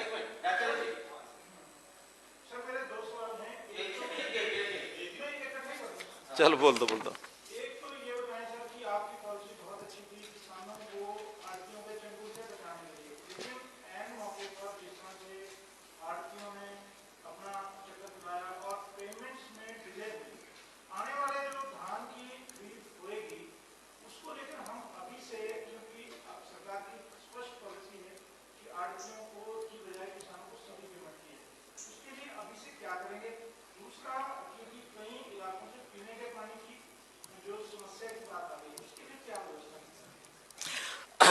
चल बोल दो। एक तो ये बताएं सर कि आपकी पॉलिसी बहुत अच्छी थी किसानों को आड़तियों के चंगुल से बचाने के लिए, लेकिन ऐन मौके पर जिस तरह से आड़तियों ने अपना चक्कर चलाया और पेमेंट्स में डिले हुई, आने वाले जो धान की खरीद होएगी उसको लेकर हम अभी से, क्योंकि सरकार की स्पष्ट पॉलिसी है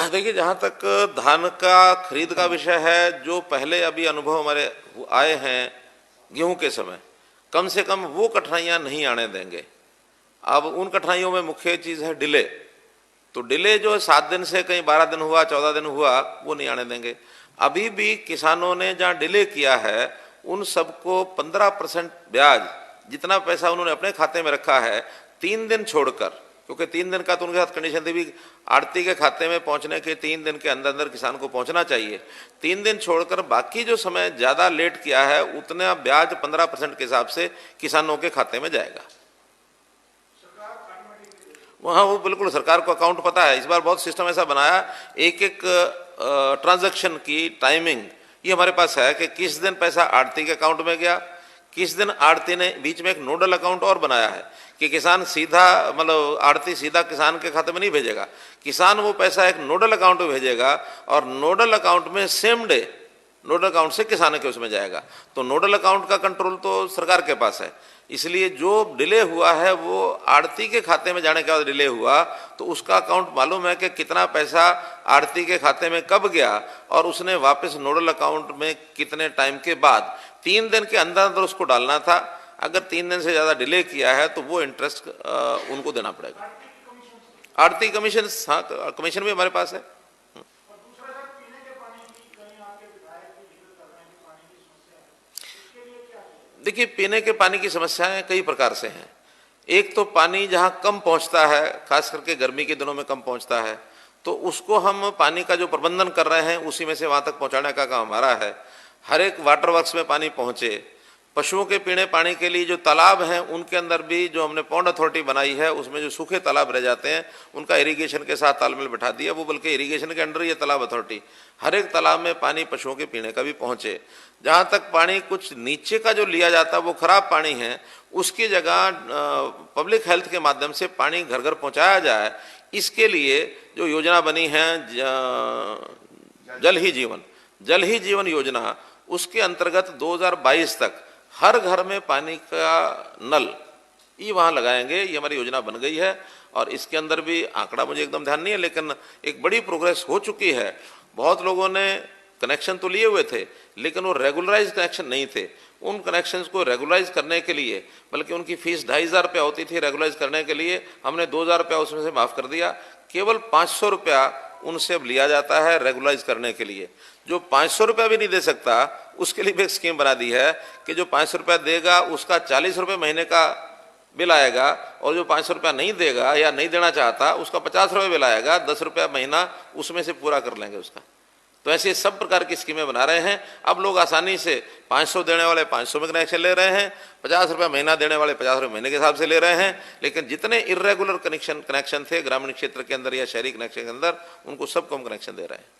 देखिए, जहाँ तक धान का खरीद का विषय है, जो पहले अभी अनुभव हमारे आए हैं गेहूं के समय, कम से कम वो कठिनाइयाँ नहीं आने देंगे। अब उन कठिनाइयों में मुख्य चीज़ है डिले। तो डिले जो 7 दिन से कहीं 12 दिन हुआ, 14 दिन हुआ, वो नहीं आने देंगे। अभी भी किसानों ने जहाँ डिले किया है उन सबको 15% ब्याज, जितना पैसा उन्होंने अपने खाते में रखा है 3 दिन छोड़कर, क्योंकि 3 दिन का तो उनके साथ कंडीशन थी भी आड़ती के खाते में पहुंचने के 3 दिन के अंदर अंदर किसान को पहुंचना चाहिए। 3 दिन छोड़कर बाकी जो समय ज़्यादा लेट किया है उतना ब्याज 15% के हिसाब से किसानों के खाते में जाएगा। वहाँ वो बिल्कुल सरकार को अकाउंट पता है। इस बार बहुत सिस्टम ऐसा बनाया, एक एक ट्रांजैक्शन की टाइमिंग ये हमारे पास है कि किस दिन पैसा आड़ती के अकाउंट में गया, किस दिन आड़ती ने बीच में एक नोडल अकाउंट और बनाया है कि किसान सीधा, मतलब आड़ती सीधा किसान के खाते में नहीं भेजेगा, किसान वो पैसा एक नोडल अकाउंट में भेजेगा और नोडल अकाउंट में सेम डे नोडल अकाउंट से किसान के उसमें जाएगा। तो नोडल अकाउंट का कंट्रोल तो सरकार के पास है। इसलिए जो डिले हुआ है वो आड़ती के खाते में जाने के बाद डिले हुआ, तो उसका अकाउंट मालूम है कि कितना पैसा आड़ती के खाते में कब गया और उसने वापस नोडल अकाउंट में कितने टाइम के बाद, 3 दिन के अंदर अंदर उसको डालना था। अगर 3 दिन से ज़्यादा डिले किया है तो वो इंटरेस्ट उनको देना पड़ेगा। आड़ती कमीशन, हाँ कमीशन भी हमारे पास है। देखिए, पीने के पानी की समस्याएं कई प्रकार से हैं। एक तो पानी जहां कम पहुंचता है, खास करके गर्मी के दिनों में कम पहुंचता है, तो उसको हम पानी का जो प्रबंधन कर रहे हैं उसी में से वहां तक पहुंचाने का काम हमारा है। हर एक वाटर वर्क्स में पानी पहुंचे। पशुओं के पीने पानी के लिए जो तालाब हैं उनके अंदर भी जो हमने पॉन्ड अथॉरिटी बनाई है उसमें जो सूखे तालाब रह जाते हैं उनका इरिगेशन के साथ तालमेल बिठा दिया। वो बल्कि इरिगेशन के अंडर ये तालाब अथॉरिटी, हर एक तालाब में पानी पशुओं के पीने का भी पहुंचे। जहाँ तक पानी कुछ नीचे का जो लिया जाता है वो खराब पानी है, उसकी जगह पब्लिक हेल्थ के माध्यम से पानी घर घर पहुँचाया जाए। इसके लिए जो योजना बनी है जल ही जीवन योजना, उसके अंतर्गत 2022 तक हर घर में पानी का नल ये वहाँ लगाएंगे। ये हमारी योजना बन गई है और इसके अंदर भी आंकड़ा मुझे एकदम ध्यान नहीं है, लेकिन एक बड़ी प्रोग्रेस हो चुकी है। बहुत लोगों ने कनेक्शन तो लिए हुए थे लेकिन वो रेगुलराइज कनेक्शन नहीं थे। उन कनेक्शंस को रेगुलराइज करने के लिए, बल्कि उनकी फीस 2500 रुपया होती थी रेगुलराइज करने के लिए, हमने 2000 रुपया उसमें से माफ़ कर दिया। केवल 500 रुपया उनसे अब लिया जाता है रेगुलराइज करने के लिए। जो 500 रुपया भी नहीं दे सकता उसके लिए भी एक स्कीम बना दी है कि जो 500 रुपया देगा उसका 40 रुपये महीने का बिल आएगा, और जो 500 रुपया नहीं देगा या नहीं देना चाहता उसका 50 रुपये बिल आएगा, 10 रुपया महीना उसमें से पूरा कर लेंगे उसका। तो ऐसे सब प्रकार की स्कीमें बना रहे हैं। अब लोग आसानी से 500 देने वाले 500 में कनेक्शन ले रहे हैं, 50 रुपया महीना देने वाले 50 रुपये महीने के हिसाब से ले रहे हैं। लेकिन जितने इर्रेगुलर कनेक्शन थे ग्रामीण क्षेत्र के अंदर या शहरी कनेक्शन के अंदर, उनको सबको हम कनेक्शन दे रहे हैं।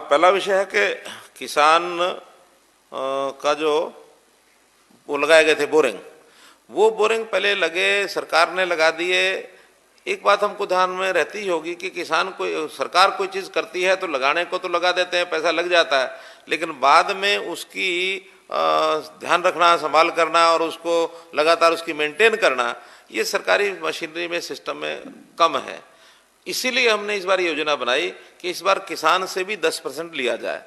पहला विषय है कि किसान का जो वो लगाए गए थे बोरिंग, वो बोरिंग पहले लगे, सरकार ने लगा दिए। एक बात हमको ध्यान में रहती ही होगी कि किसान कोई, सरकार कोई चीज़ करती है तो लगाने को तो लगा देते हैं, पैसा लग जाता है, लेकिन बाद में उसकी ध्यान रखना, संभाल करना और उसको लगातार उसकी मेंटेन करना, ये सरकारी मशीनरी में सिस्टम में कम है। इसीलिए हमने इस बार योजना बनाई कि इस बार किसान से भी 10% लिया जाए।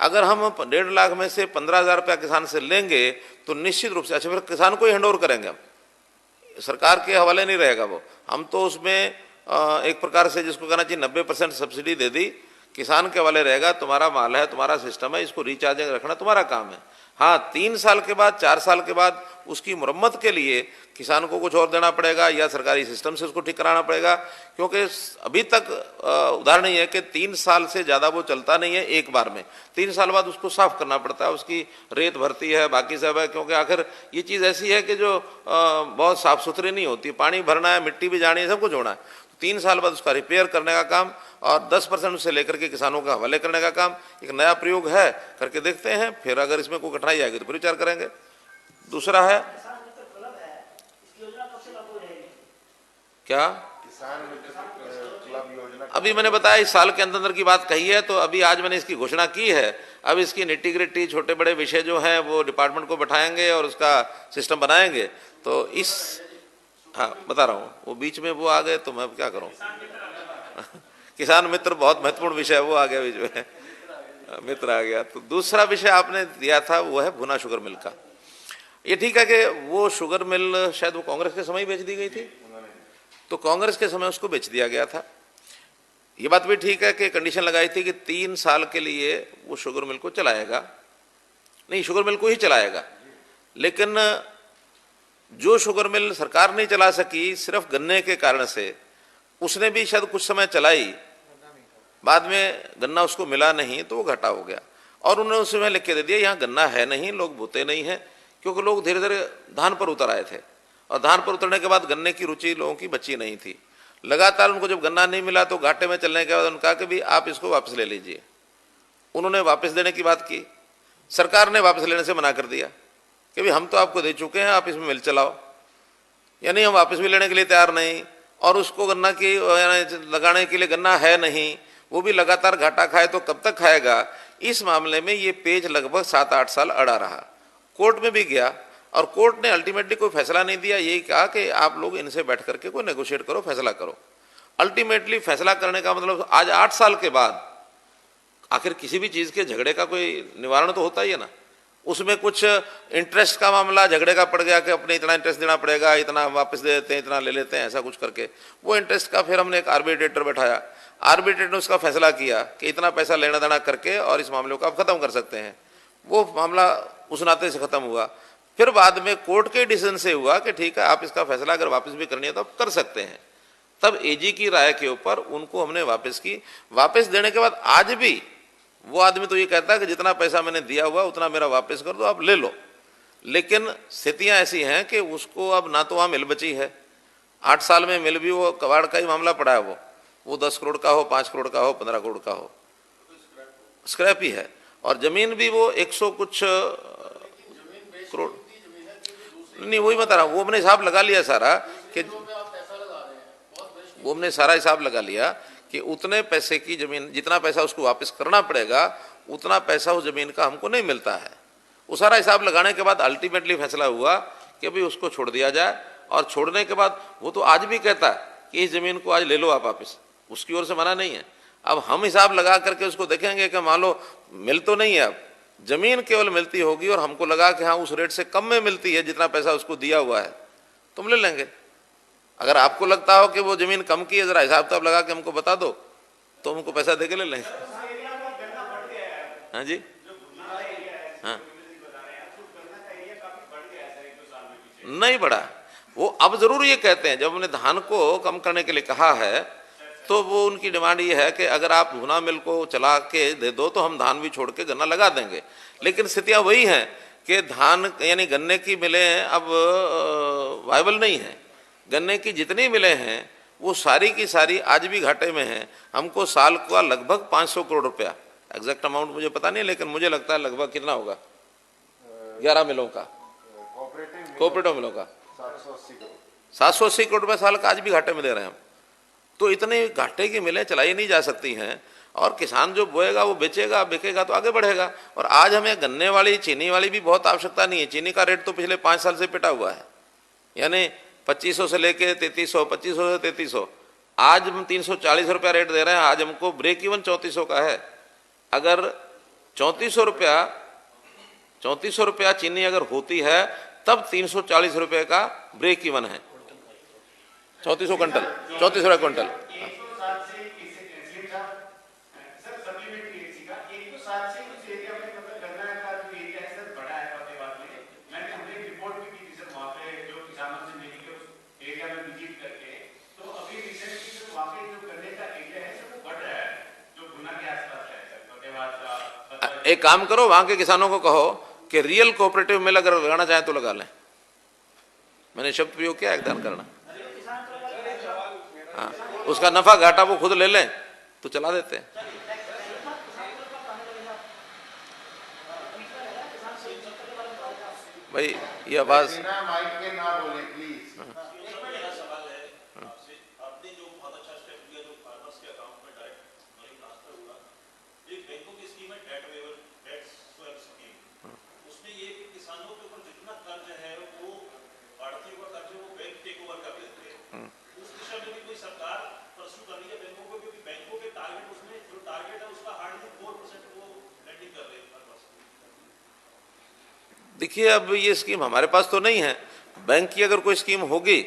अगर हम 1.5 लाख में से 15,000 रुपया किसान से लेंगे तो निश्चित रूप से, अच्छा फिर किसान को ही हैंड ओवर करेंगे हम, सरकार के हवाले नहीं रहेगा वो। हम तो उसमें एक प्रकार से जिसको कहना चाहिए 90% सब्सिडी दे दी, किसान के हवाले रहेगा, तुम्हारा माल है, तुम्हारा सिस्टम है, इसको रिचार्जिंग रखना तुम्हारा काम है। हाँ, 3 साल के बाद 4 साल के बाद उसकी मुरम्मत के लिए किसान को कुछ और देना पड़ेगा या सरकारी सिस्टम से उसको ठीक कराना पड़ेगा, क्योंकि अभी तक उदाहरण ये है कि 3 साल से ज़्यादा वो चलता नहीं है एक बार में। 3 साल बाद उसको साफ करना पड़ता है, उसकी रेत भरती है, बाकी सब है, क्योंकि आखिर ये चीज़ ऐसी है कि जो बहुत साफ सुथरी नहीं होती, पानी भरना है, मिट्टी भी जानी है, सब कुछ होना है। 3 साल बाद उसका रिपेयर करने का काम और 10% उससे लेकर के किसानों का हवाले करने का काम एक नया प्रयोग है, करके देखते हैं, फिर अगर इसमें कोई कठिनाई आएगी तो फिर विचार करेंगे। दूसरा है क्या, किसान मित्र क्लब योजना अभी मैंने बताया इस साल के अंदर की बात कही है, तो अभी आज मैंने इसकी घोषणा की है। अब इसकी निट्टी ग्रिट्टी छोटे बड़े विषय जो हैं वो डिपार्टमेंट को बैठाएंगे और उसका सिस्टम बनाएंगे। तो इस, हाँ बता रहा हूँ, वो बीच में वो आ गए तो मैं क्या करूँ किसान मित्र बहुत महत्वपूर्ण विषय है, वो आ गया बीच में, मित्र आ गया। तो दूसरा विषय आपने दिया था वो है भुना शुगर मिल का। ये ठीक है कि वो शुगर मिल शायद वो कांग्रेस के समय ही बेच दी गई थी, तो कांग्रेस के समय उसको बेच दिया गया था। ये बात भी ठीक है कि कंडीशन लगाई थी कि 3 साल के लिए वो शुगर मिल को चलाएगा, नहीं शुगर मिल को ही चलाएगा। लेकिन जो शुगर मिल सरकार नहीं चला सकी सिर्फ गन्ने के कारण से, उसने भी शायद कुछ समय चलाई, बाद में गन्ना उसको मिला नहीं तो वो घाटा हो गया। और उन्होंने उस समय लिख के दे दिया यहाँ गन्ना है नहीं, लोग भूते नहीं हैं, क्योंकि लोग धीरे धीरे धान पर उतर आए थे और धान पर उतरने के बाद गन्ने की रुचि लोगों की बची नहीं थी। लगातार उनको जब गन्ना नहीं मिला तो घाटे में चलने के बाद उन्होंने कहा कि भी आप इसको वापस ले लीजिए। उन्होंने वापस देने की बात की, सरकार ने वापस लेने से मना कर दिया कि भाई हम तो आपको दे चुके हैं, आप इसमें मिल चलाओ। यानी हम वापस भी लेने के लिए तैयार नहीं, और उसको गन्ना की लगाने के लिए गन्ना है नहीं, वो भी लगातार घाटा खाए तो कब तक खाएगा। इस मामले में ये पेज लगभग 7-8 साल अड़ा रहा, कोर्ट में भी गया और कोर्ट ने अल्टीमेटली कोई फैसला नहीं दिया, यही कहा कि आप लोग इनसे बैठ करके कोई नेगोशिएट करो, फैसला करो। अल्टीमेटली फैसला करने का मतलब आज 8 साल के बाद आखिर किसी भी चीज़ के झगड़े का कोई निवारण तो होता ही है ना। उसमें कुछ इंटरेस्ट का मामला झगड़े का पड़ गया कि अपने इतना इंटरेस्ट देना पड़ेगा, इतना वापस दे देते हैं, इतना ले लेते हैं, ऐसा कुछ करके वो इंटरेस्ट का फिर हमने एक आर्बिट्रेटर बैठाया, आर्बिट्रेटर ने उसका फैसला किया कि इतना पैसा लेना देना करके और इस मामले को आप खत्म कर सकते हैं। वो मामला उस नाते से खत्म हुआ। फिर बाद में कोर्ट के डिसीजन से हुआ कि ठीक है आप इसका फैसला अगर वापस भी करनी है तो आप कर सकते हैं। तब एजी की राय के ऊपर उनको हमने वापस की। वापस देने के बाद आज भी वो आदमी तो ये कहता है कि जितना पैसा मैंने दिया हुआ उतना मेरा वापस कर दो, आप ले लो। लेकिन स्थितियां ऐसी हैं कि उसको अब ना तो वहाँ मिल बची है, 8 साल में मिल भी वो कबाड़ का ही मामला पड़ा है, वो 10 करोड़ का हो, 5 करोड़ का हो, 15 करोड़ का हो, स्क्रैप ही है। और जमीन भी वो 100 कुछ करोड़ नहीं, वही बता रहा हूँ, वो हमने हिसाब लगा लिया सारा कि वो हमने सारा हिसाब लगा लिया कि उतने पैसे की जमीन, जितना पैसा उसको वापस करना पड़ेगा उतना पैसा उस जमीन का हमको नहीं मिलता है। वो सारा हिसाब लगाने के बाद अल्टीमेटली फैसला हुआ कि भाई उसको छोड़ दिया जाए। और छोड़ने के बाद वो तो आज भी कहता है कि इस जमीन को आज ले लो आप वापस, उसकी ओर से मना नहीं है। अब हम हिसाब लगा करके उसको देखेंगे कि मान लो मिल तो नहीं है, अब जमीन केवल मिलती होगी और हमको लगा कि हाँ उस रेट से कम में मिलती है जितना पैसा उसको दिया हुआ है, तुम ले लेंगे। अगर आपको लगता हो कि वो जमीन कम की है, जरा हिसाब किताब लगा के हमको बता दो तो हमको पैसा दे के ले लेंगे। हाँ जी, हाँ नहीं बढ़ा। वो अब जरूर ये कहते हैं, जब हमने धान को कम करने के लिए कहा है तो वो उनकी डिमांड ये है कि अगर आप भुना मिल को चला के दे दो तो हम धान भी छोड़ के गन्ना लगा देंगे। लेकिन स्थितियां वही हैं कि धान यानी गन्ने की मिलें अब वायबल नहीं है। गन्ने की जितनी मिलें हैं वो सारी की सारी आज भी घाटे में हैं। हमको साल का लगभग 500 करोड़ रुपया, एग्जैक्ट अमाउंट मुझे पता नहीं, लेकिन मुझे लगता है लगभग कितना होगा 11 मिलों का, कोऑपरेटिव मिलों का 780 करोड़ रुपये साल का आज भी घाटे में दे रहे हैं हम। तो इतने घाटे की मिलें चलाई नहीं जा सकती हैं, और किसान जो बोएगा वो बेचेगा, बिकेगा तो आगे बढ़ेगा। और आज हमें गन्ने वाली चीनी वाली भी बहुत आवश्यकता नहीं है। चीनी का रेट तो पिछले 5 साल से पिटा हुआ है, यानी 2500 से लेके 3300, 2500 से 3300, आज हम 340 रुपया रेट दे रहे हैं। आज हमको ब्रेक इवन 3400 का है। अगर ₹3400 चीनी अगर होती है तब 340 रुपए का ब्रेक इवन है। 3400 क्विंटल, 3400 क्विंटल। 107 से इससे सीएम साहब सर सप्लीमेंट्री एसी का 107 से उस एरिया में मतलब गन्ना का जो एरिया है सर बड़ा है फतेहाबाद में। मैंने हमने रिपोर्ट भी की थी सर वहाँ पे जो किसानों से मिली के उस एरिया में विजिट करके, तो अभी रिसेंटली जो वाकई जो गन्ने का एरिया है सर वो बढ़ रहा है जो गुना के आसपास है सर फतेहाबाद का। एक काम करो, वहां के किसानों को कहो कि रियल कोऑपरेटिव मिल अगर लगाना चाहे तो लगा लें। मैंने शब्द प्रयोग किया, एक दान करना। हाँ, उसका नफा घाटा वो खुद ले लें तो चला देते हैं। भाई ये आवाज बिना माइक के ना बोले प्लीज। देखिए, अब ये स्कीम हमारे पास तो नहीं है। बैंक की अगर कोई स्कीम होगी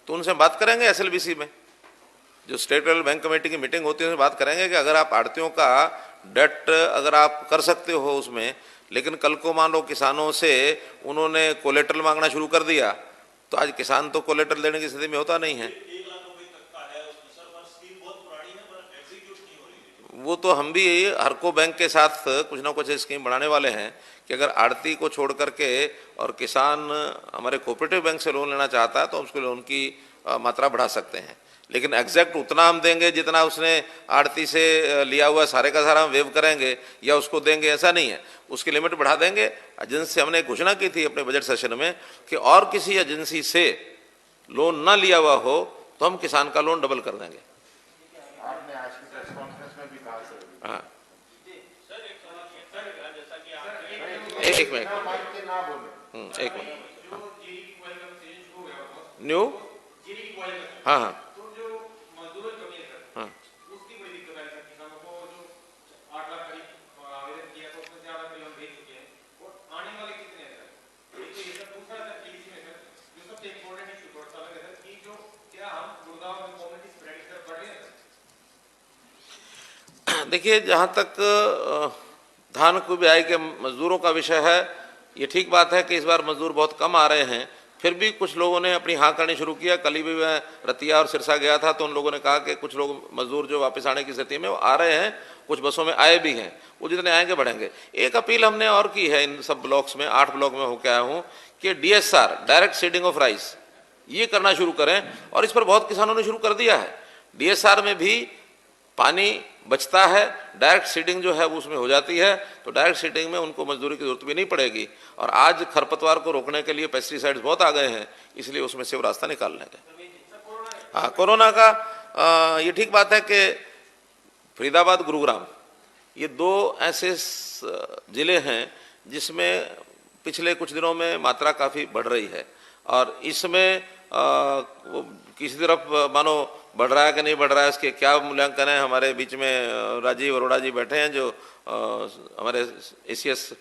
तो उनसे बात करेंगे। एसएलबीसी में जो स्टेट लेवल बैंक कमेटी की मीटिंग होती है उसमें बात करेंगे कि अगर आप आड़तियों का डेट अगर आप कर सकते हो उसमें, लेकिन कल को मान लो किसानों से उन्होंने कोलेटरल मांगना शुरू कर दिया तो आज किसान तो कोलेटरल देने की स्थिति में होता नहीं है। वो तो हम भी हरको बैंक के साथ कुछ ना कुछ स्कीम बनाने वाले हैं कि अगर आड़ती को छोड़ करके और किसान हमारे कोऑपरेटिव बैंक से लोन लेना चाहता है तो उसको लोन की मात्रा बढ़ा सकते हैं। लेकिन एग्जैक्ट उतना हम देंगे जितना उसने आड़ती से लिया हुआ सारे का सारा हम वेव करेंगे या उसको देंगे, ऐसा नहीं है। उसकी लिमिट बढ़ा देंगे। एजेंसी से हमने एक घोषणा की थी अपने बजट सेशन में कि और किसी एजेंसी से लोन ना लिया हुआ हो तो हम किसान का लोन डबल कर देंगे। आपने आज की प्रेस कॉन्फ्रेंस में भी कहा सर। हाँ, एक एक मिनट, माइक के ना बोले। एक मिनट। न्यू, हाँ हाँ हाँ, देखिए जहाँ तक धान को ब्याई के मजदूरों का विषय है, ये ठीक बात है कि इस बार मजदूर बहुत कम आ रहे हैं। फिर भी कुछ लोगों ने अपनी हाँ करनी शुरू किया। कल ही भी मैं रतिया और सिरसा गया था तो उन लोगों ने कहा कि कुछ लोग मजदूर जो वापस आने की स्थिति में वो आ रहे हैं, कुछ बसों में आए भी हैं, वो जितने आएंगे बढ़ेंगे। एक अपील हमने और की है इन सब ब्लॉक्स में, 8 ब्लॉक में होकर आया हूँ कि DSR direct seeding of rice ये करना शुरू करें और इस पर बहुत किसानों ने शुरू कर दिया है। DSR में भी पानी बचता है, डायरेक्ट सीडिंग जो है वो उसमें हो जाती है, तो डायरेक्ट सीडिंग में उनको मजदूरी की जरूरत भी नहीं पड़ेगी। और आज खरपतवार को रोकने के लिए पेस्टिसाइड्स बहुत आ गए हैं, इसलिए उसमें से वो रास्ता निकाल लेंगे। हाँ, कोरोना का ये ठीक बात है कि फरीदाबाद गुरुग्राम ये 2 ऐसे जिले हैं जिसमें पिछले कुछ दिनों में मात्रा काफ़ी बढ़ रही है और इसमें किसी तरफ मानो बढ़ रहा है कि नहीं बढ़ रहा है इसके क्या मूल्यांकन है। हमारे बीच में राजीव अरोड़ा जी बैठे हैं जो हमारे ACS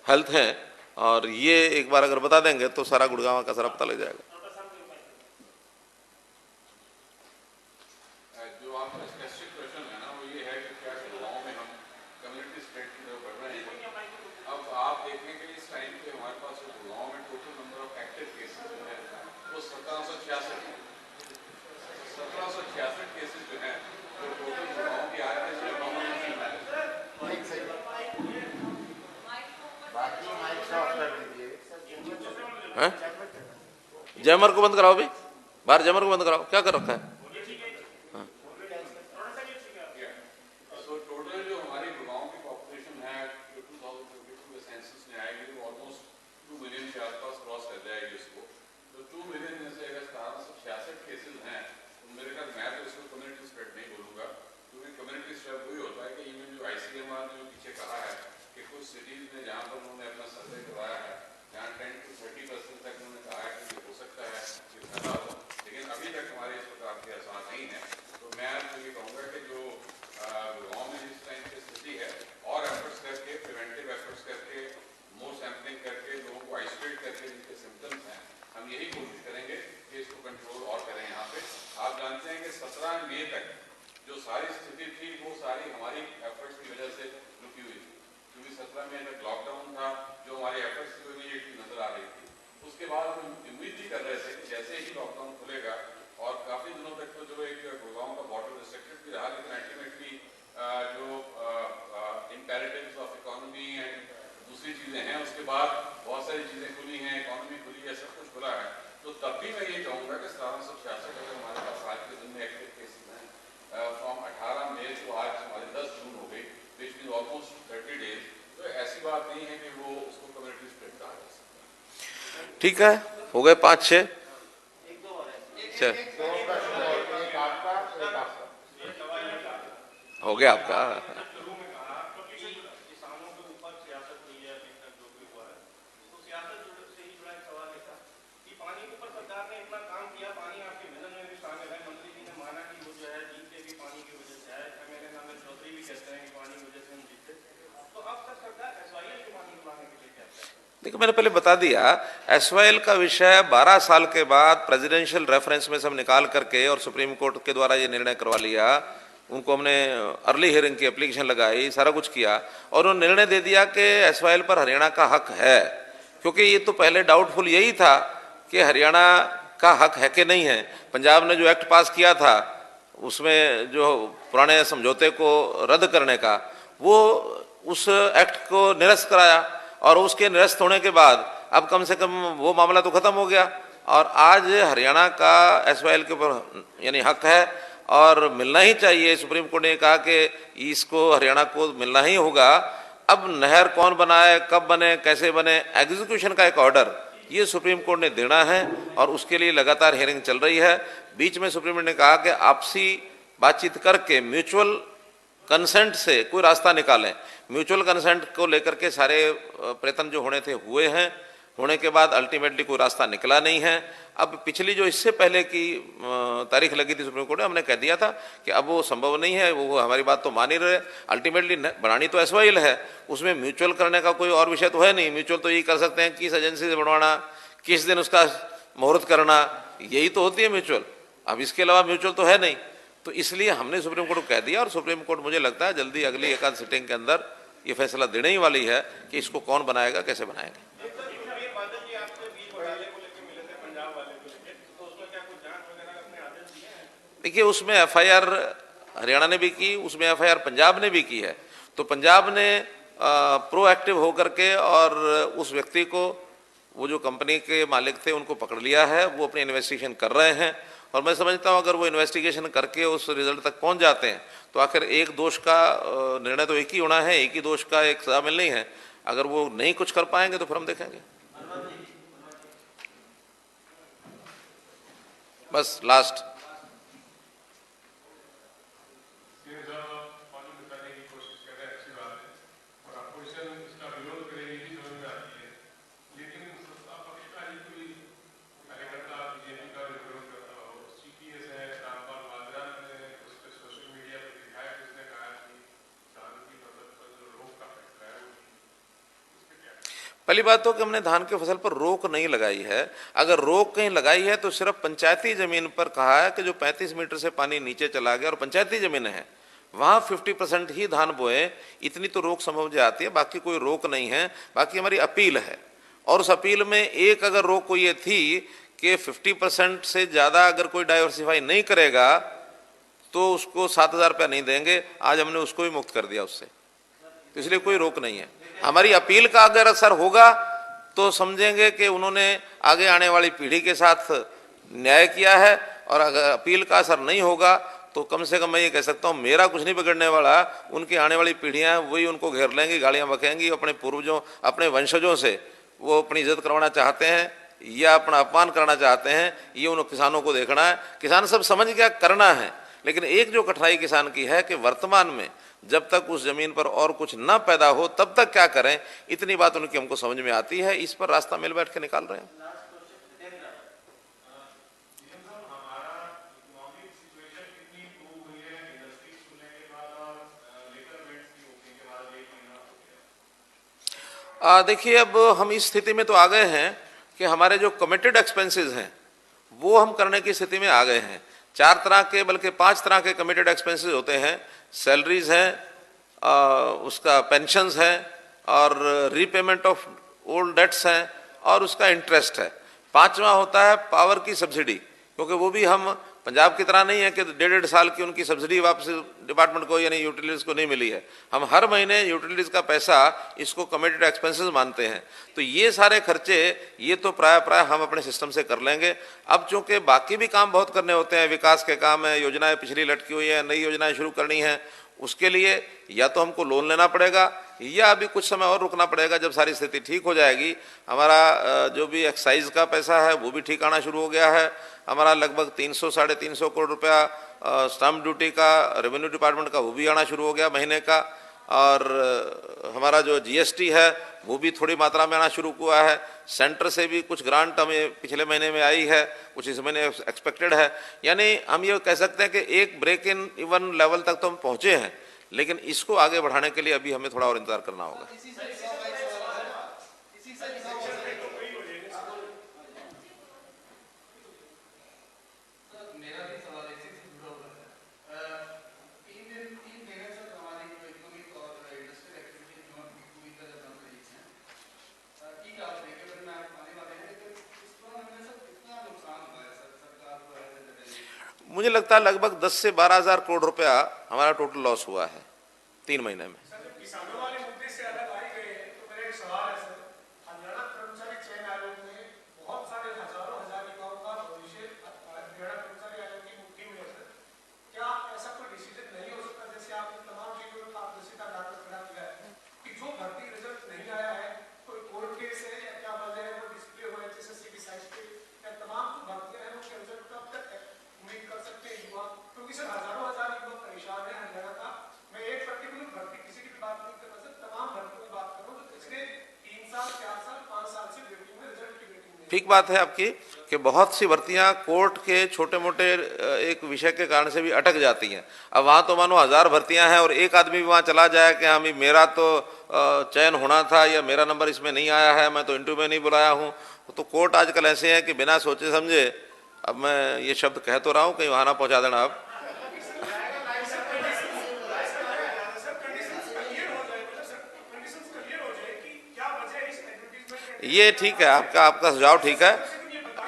हेल्थ हैं और ये एक बार अगर बता देंगे तो सारा गुड़गांव का सारा पता लग जाएगा। जो आपका स्पेसिफिक क्वेश्चन है ना वो ये है कि क्या गुड़गांव में हम कम्युनिटी स्प्रेड की तरफ बढ़ रहे हैं। अब आप देखने के लिए इस टाइम पे हमारे पास गुड़गांव में total number of active cases जो है वो 1766 केसेस जो हैं वो टोटल गुड़गांव की आए थे। बाकी माइक ऑफ कर दीजिए। जैमर को बंद कराओ भी, बाहर जैमर को बंद कराओ, क्या कर रखा है। तो टोटल जो हमारी गुड़गांव की पॉपुलेशन है 2022 के सेंसस में आएगी वो ऑलमोस्ट 2 मिलियन के आसपास क्रॉस कर जाएगी उसको। तो 2 मिलियन में से अगर 1766 केसेस हैं तो मेरे ख्याल मैं तो इसको कम्युनिटी स्प्रेड नहीं बोलूँगा, क्योंकि कम्युनिटी स्प्रेड वही होता है कि इवन जो ICMR ने जो पीछे कहा है कि कुछ सिटीज़ में जहाँ पर उन्होंने अपना सर्वे करवाया है जहाँ 10 से 30% तक उन्होंने कहा है कि हो सकता है कि फैला हो, लेकिन अभी तक हमारे इस प्रकार के में जब लॉकडाउन था, जो हमारी एफर्ट्स थी वो इमीडिएटली नजर आ रही थी। उसके बाद हम उम्मीद भी कर रहे थे कि जैसे ही लॉकडाउन खुलेगा, और काफी दिनों तक तो जो एक गुड़गांव का बॉर्डर रिस्ट्रिक्टेड भी रहा, लेकिन अल्टीमेटली जो इम्पेरेटिव्स ऑफ इकोनॉमी एंड दूसरी चीजें हैं, उसके बाद बहुत सारी चीजें खुली हैं, इकोनॉमी खुली है, सब कुछ खुला है। तो तब भी मैं ये कहूँगा कि 1766 अगर हमारे पास आज के दिन में एक्टिव केसेस हैं, फ्रॉम 18 मई to आज हमारी 10 जून हो गई, विच मीन ऑलमोस्ट 30 डेज, तो ऐसी बात नहीं है कि वो उसको कम्युनिटी स्प्रेड कहा जा सकता है। ठीक है, हो गए 5-6। चल, दो प्रश्न और, एक आपका एक आपका। हो गया आपका। शुरू में कहा कि किसानों के ऊपर सियासत हुई है अभी तक जो भी हुआ है, तो सियासत से ही जुड़ा एक सवाल है था कि पानी के ऊपर सरकार ने इतना काम किया, पानी आपके विजन में भी शामिल है। मंत्री जी ने माना कि वो जो है जीते भी पानी की वजह से है, एमएलए नामिल चौधरी भी कहते हैं कि पानी की वजह से हम जीते। तो अब तक सरकार एसवाईएल के पानी लाने के लिए क्या है? देखो, मैंने पहले बता दिया, एसवाईएल का विषय 12 साल के बाद प्रेसिडेंशियल रेफरेंस में सब निकाल करके और सुप्रीम कोर्ट के द्वारा ये निर्णय करवा लिया। उनको हमने अर्ली हियरिंग की एप्लीकेशन लगाई, सारा कुछ किया, और उन्होंने निर्णय दे दिया कि एसवाईएल पर हरियाणा का हक है। क्योंकि ये तो पहले डाउटफुल यही था कि हरियाणा का हक है कि नहीं है। पंजाब ने जो एक्ट पास किया था, उसमें जो पुराने समझौते को रद्द करने का, वो उस एक्ट को निरस्त कराया, और उसके निरस्त होने के बाद अब कम से कम वो मामला तो खत्म हो गया, और आज हरियाणा का एसवाईएल के ऊपर यानी हक है और मिलना ही चाहिए। सुप्रीम कोर्ट ने कहा कि इसको हरियाणा को मिलना ही होगा। अब नहर कौन बनाए, कब बने, कैसे बने, एग्जीक्यूशन का एक ऑर्डर ये सुप्रीम कोर्ट ने देना है, और उसके लिए लगातार हियरिंग चल रही है। बीच में सुप्रीम कोर्ट ने कहा कि आपसी बातचीत करके म्यूचुअल कंसेंट से कोई रास्ता निकालें। म्यूचुअल कंसेंट को लेकर के सारे प्रयत्न जो होने थे हुए हैं, होने के बाद अल्टीमेटली कोई रास्ता निकला नहीं है। अब पिछली जो इससे पहले की तारीख लगी थी सुप्रीम कोर्ट ने, हमने कह दिया था कि अब वो संभव नहीं है, वो हमारी बात तो मान ही रहे। अल्टीमेटली बनानी तो एसवाईएल है, उसमें म्यूचुअल करने का कोई और विषय तो है नहीं। म्यूचुअल तो यही कर सकते हैं किस एजेंसी से बनवाना, किस दिन उसका मुहूर्त करना, यही तो होती है म्यूचुअल। अब इसके अलावा म्यूचुअल तो है नहीं। तो इसलिए हमने सुप्रीम कोर्ट को कह दिया, और सुप्रीम कोर्ट मुझे लगता है जल्दी अगली एक आध सिटिंग के अंदर ये फैसला देने ही वाली है कि इसको कौन बनाएगा, कैसे बनाएगा। देखिए, उसमें एफआईआर हरियाणा ने भी की, उसमें एफआईआर पंजाब ने भी की है। तो पंजाब ने प्रोएक्टिव होकर के और उस व्यक्ति को, वो जो कंपनी के मालिक थे, उनको पकड़ लिया है, वो अपनी इन्वेस्टिगेशन कर रहे हैं। और मैं समझता हूँ अगर वो इन्वेस्टिगेशन करके उस रिजल्ट तक पहुंच जाते हैं तो आखिर एक दोष का निर्णय तो एक ही होना है, एक ही दोष का एक सजा मिलनी है। अगर वो नहीं कुछ कर पाएंगे तो फिर हम देखेंगे। बस लास्ट पहली बात तो कि हमने धान की फसल पर रोक नहीं लगाई है। अगर रोक कहीं लगाई है तो सिर्फ पंचायती जमीन पर कहा है कि जो 35 मीटर से पानी नीचे चला गया और पंचायती जमीन है, वहां 50% ही धान बोए, इतनी तो रोक संभव जाती है, बाकी कोई रोक नहीं है। बाकी हमारी अपील है, और उस अपील में एक अगर रोक को ये थी कि 50% से ज्यादा अगर कोई डाइवर्सिफाई नहीं करेगा तो उसको 7,000 रुपया नहीं देंगे। आज हमने उसको भी मुक्त कर दिया उससे, तो इसलिए कोई रोक नहीं है। हमारी अपील का अगर असर होगा तो समझेंगे कि उन्होंने आगे आने वाली पीढ़ी के साथ न्याय किया है, और अगर अपील का असर नहीं होगा तो कम से कम मैं ये कह सकता हूँ मेरा कुछ नहीं बिगड़ने वाला, उनकी आने वाली पीढ़ियां वही उनको घेर लेंगी, गालियां बकेंगी। अपने पूर्वजों, अपने वंशजों से वो अपनी इज्जत करवाना चाहते हैं या अपना अपमान करना चाहते हैं, ये उन किसानों को देखना है। किसान सब समझ गया करना है, लेकिन एक जो कठिनाई किसान की है कि वर्तमान में जब तक उस जमीन पर और कुछ ना पैदा हो तब तक क्या करें, इतनी बात उनकी हमको समझ में आती है। इस पर रास्ता मिल बैठ के निकाल रहे हैं। देखिए, अब हम इस स्थिति में तो आ गए हैं कि हमारे जो कमिटेड एक्सपेंसेस हैं वो हम करने की स्थिति में आ गए हैं। 4 तरह के, बल्कि 5 तरह के कमिटेड एक्सपेंसेस होते हैं। सैलरीज हैं, उसका पेंशन्स हैं, और रीपेमेंट ऑफ ओल्ड डेट्स हैं और उसका इंटरेस्ट है। पांचवा होता है पावर की सब्सिडी, क्योंकि वो भी हम पंजाब की तरह नहीं है कि 1.5 साल की उनकी सब्सिडी वापस डिपार्टमेंट को यानी यूटिलिटीज को नहीं मिली है। हम हर महीने यूटिलिटीज का पैसा इसको कमिटेड एक्सपेंसेस मानते हैं। तो ये सारे खर्चे ये तो प्राय हम अपने सिस्टम से कर लेंगे। अब चूंकि बाकी भी काम बहुत करने होते हैं, विकास के काम है, योजनाएं पिछली लटकी हुई है, नई योजनाएं शुरू करनी है, उसके लिए या तो हमको लोन लेना पड़ेगा या अभी कुछ समय और रुकना पड़ेगा। जब सारी स्थिति ठीक हो जाएगी, हमारा जो भी एक्साइज का पैसा है वो भी ठीक आना शुरू हो गया है। हमारा लगभग 300-350 करोड़ रुपया स्टैम्प ड्यूटी का रेवेन्यू डिपार्टमेंट का वो भी आना शुरू हो गया महीने का। और हमारा जो जीएसटी है वो भी थोड़ी मात्रा में आना शुरू हुआ है। सेंटर से भी कुछ ग्रांट हमें पिछले महीने में आई है, कुछ इस महीने एक्सपेक्टेड है। यानी हम ये कह सकते हैं कि एक ब्रेक इन इवन लेवल तक तो हम पहुंचे हैं, लेकिन इसको आगे बढ़ाने के लिए अभी हमें थोड़ा और इंतजार करना होगा। मुझे लगता है लगभग 10 से 12 हजार करोड़ रुपया हमारा टोटल लॉस हुआ है 3 महीने में। किसानों वाले मुद्दे से अलग आ ही गए हैं, तो मेरा एक सवाल है सर, हरियाणा कर्मचारी चयन आयोग में बहुत सारे हजारों हजार युवाओं का भविष्य हरियाणा कर्मचारी आयोग की मुट्ठी में है सर। क्या ऐसा कोई डिसीजन नहीं हो सकता, जैसे आपने तमाम चीजों में पारदर्शिता लाकर खड़ा किया है कि जो भर्ती रिजल्ट नहीं आया है, कोई कोर्ट केस है या क्या वजह है, वो डिस्प्ले हो एचएसएससी की साइट पे, या तमाम जो भर्तियां हैं उनके रिजल्ट कब तक है उम्मीद कर सकते हैं युवा? क्योंकि सर हजारों हजार युवा परेशान है हरियाणा का। मैं एक पर्टिकुलर भर्ती किसी की भी बात नहीं कर रहा सर, तमाम भर्तियों की बात करूं तो पिछले 3 साल 4 साल 5 साल से वेटिंग में, रिजल्ट की वेटिंग में। ठीक बात है आपकी कि बहुत सी भर्तियां कोर्ट के छोटे मोटे एक विषय के कारण से भी अटक जाती हैं। अब वहाँ तो मानो 1000 भर्तियां हैं और एक आदमी भी वहाँ चला जाए कि हाँ मेरा तो चयन होना था या मेरा नंबर इसमें नहीं आया है, मैं तो इंटरव्यू में नहीं बुलाया हूँ। तो कोर्ट आजकल ऐसे हैं कि बिना सोचे समझे, अब मैं ये शब्द कह तो रहा हूँ, कहीं वहाँ ना पहुँचा देना आप। ये ठीक है, आपका सुझाव ठीक है।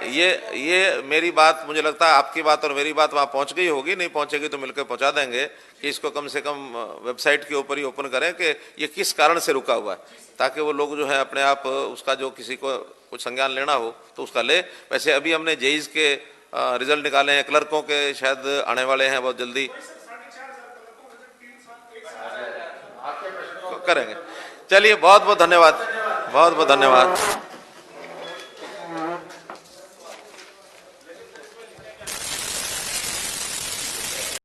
ये मेरी बात, मुझे लगता है आपकी बात और मेरी बात वहाँ पहुँच गई होगी, नहीं पहुँचेगी तो मिलकर पहुँचा देंगे कि इसको कम से कम वेबसाइट के ऊपर ही ओपन करें कि ये किस कारण से रुका हुआ है, ताकि वो लोग जो है अपने आप उसका जो किसी को कुछ संज्ञान लेना हो तो उसका ले। वैसे अभी हमने जेईज के रिजल्ट निकाले हैं, क्लर्कों के शायद आने वाले हैं बहुत जल्दी, करेंगे। चलिए बहुत बहुत धन्यवाद, बहुत बहुत धन्यवाद।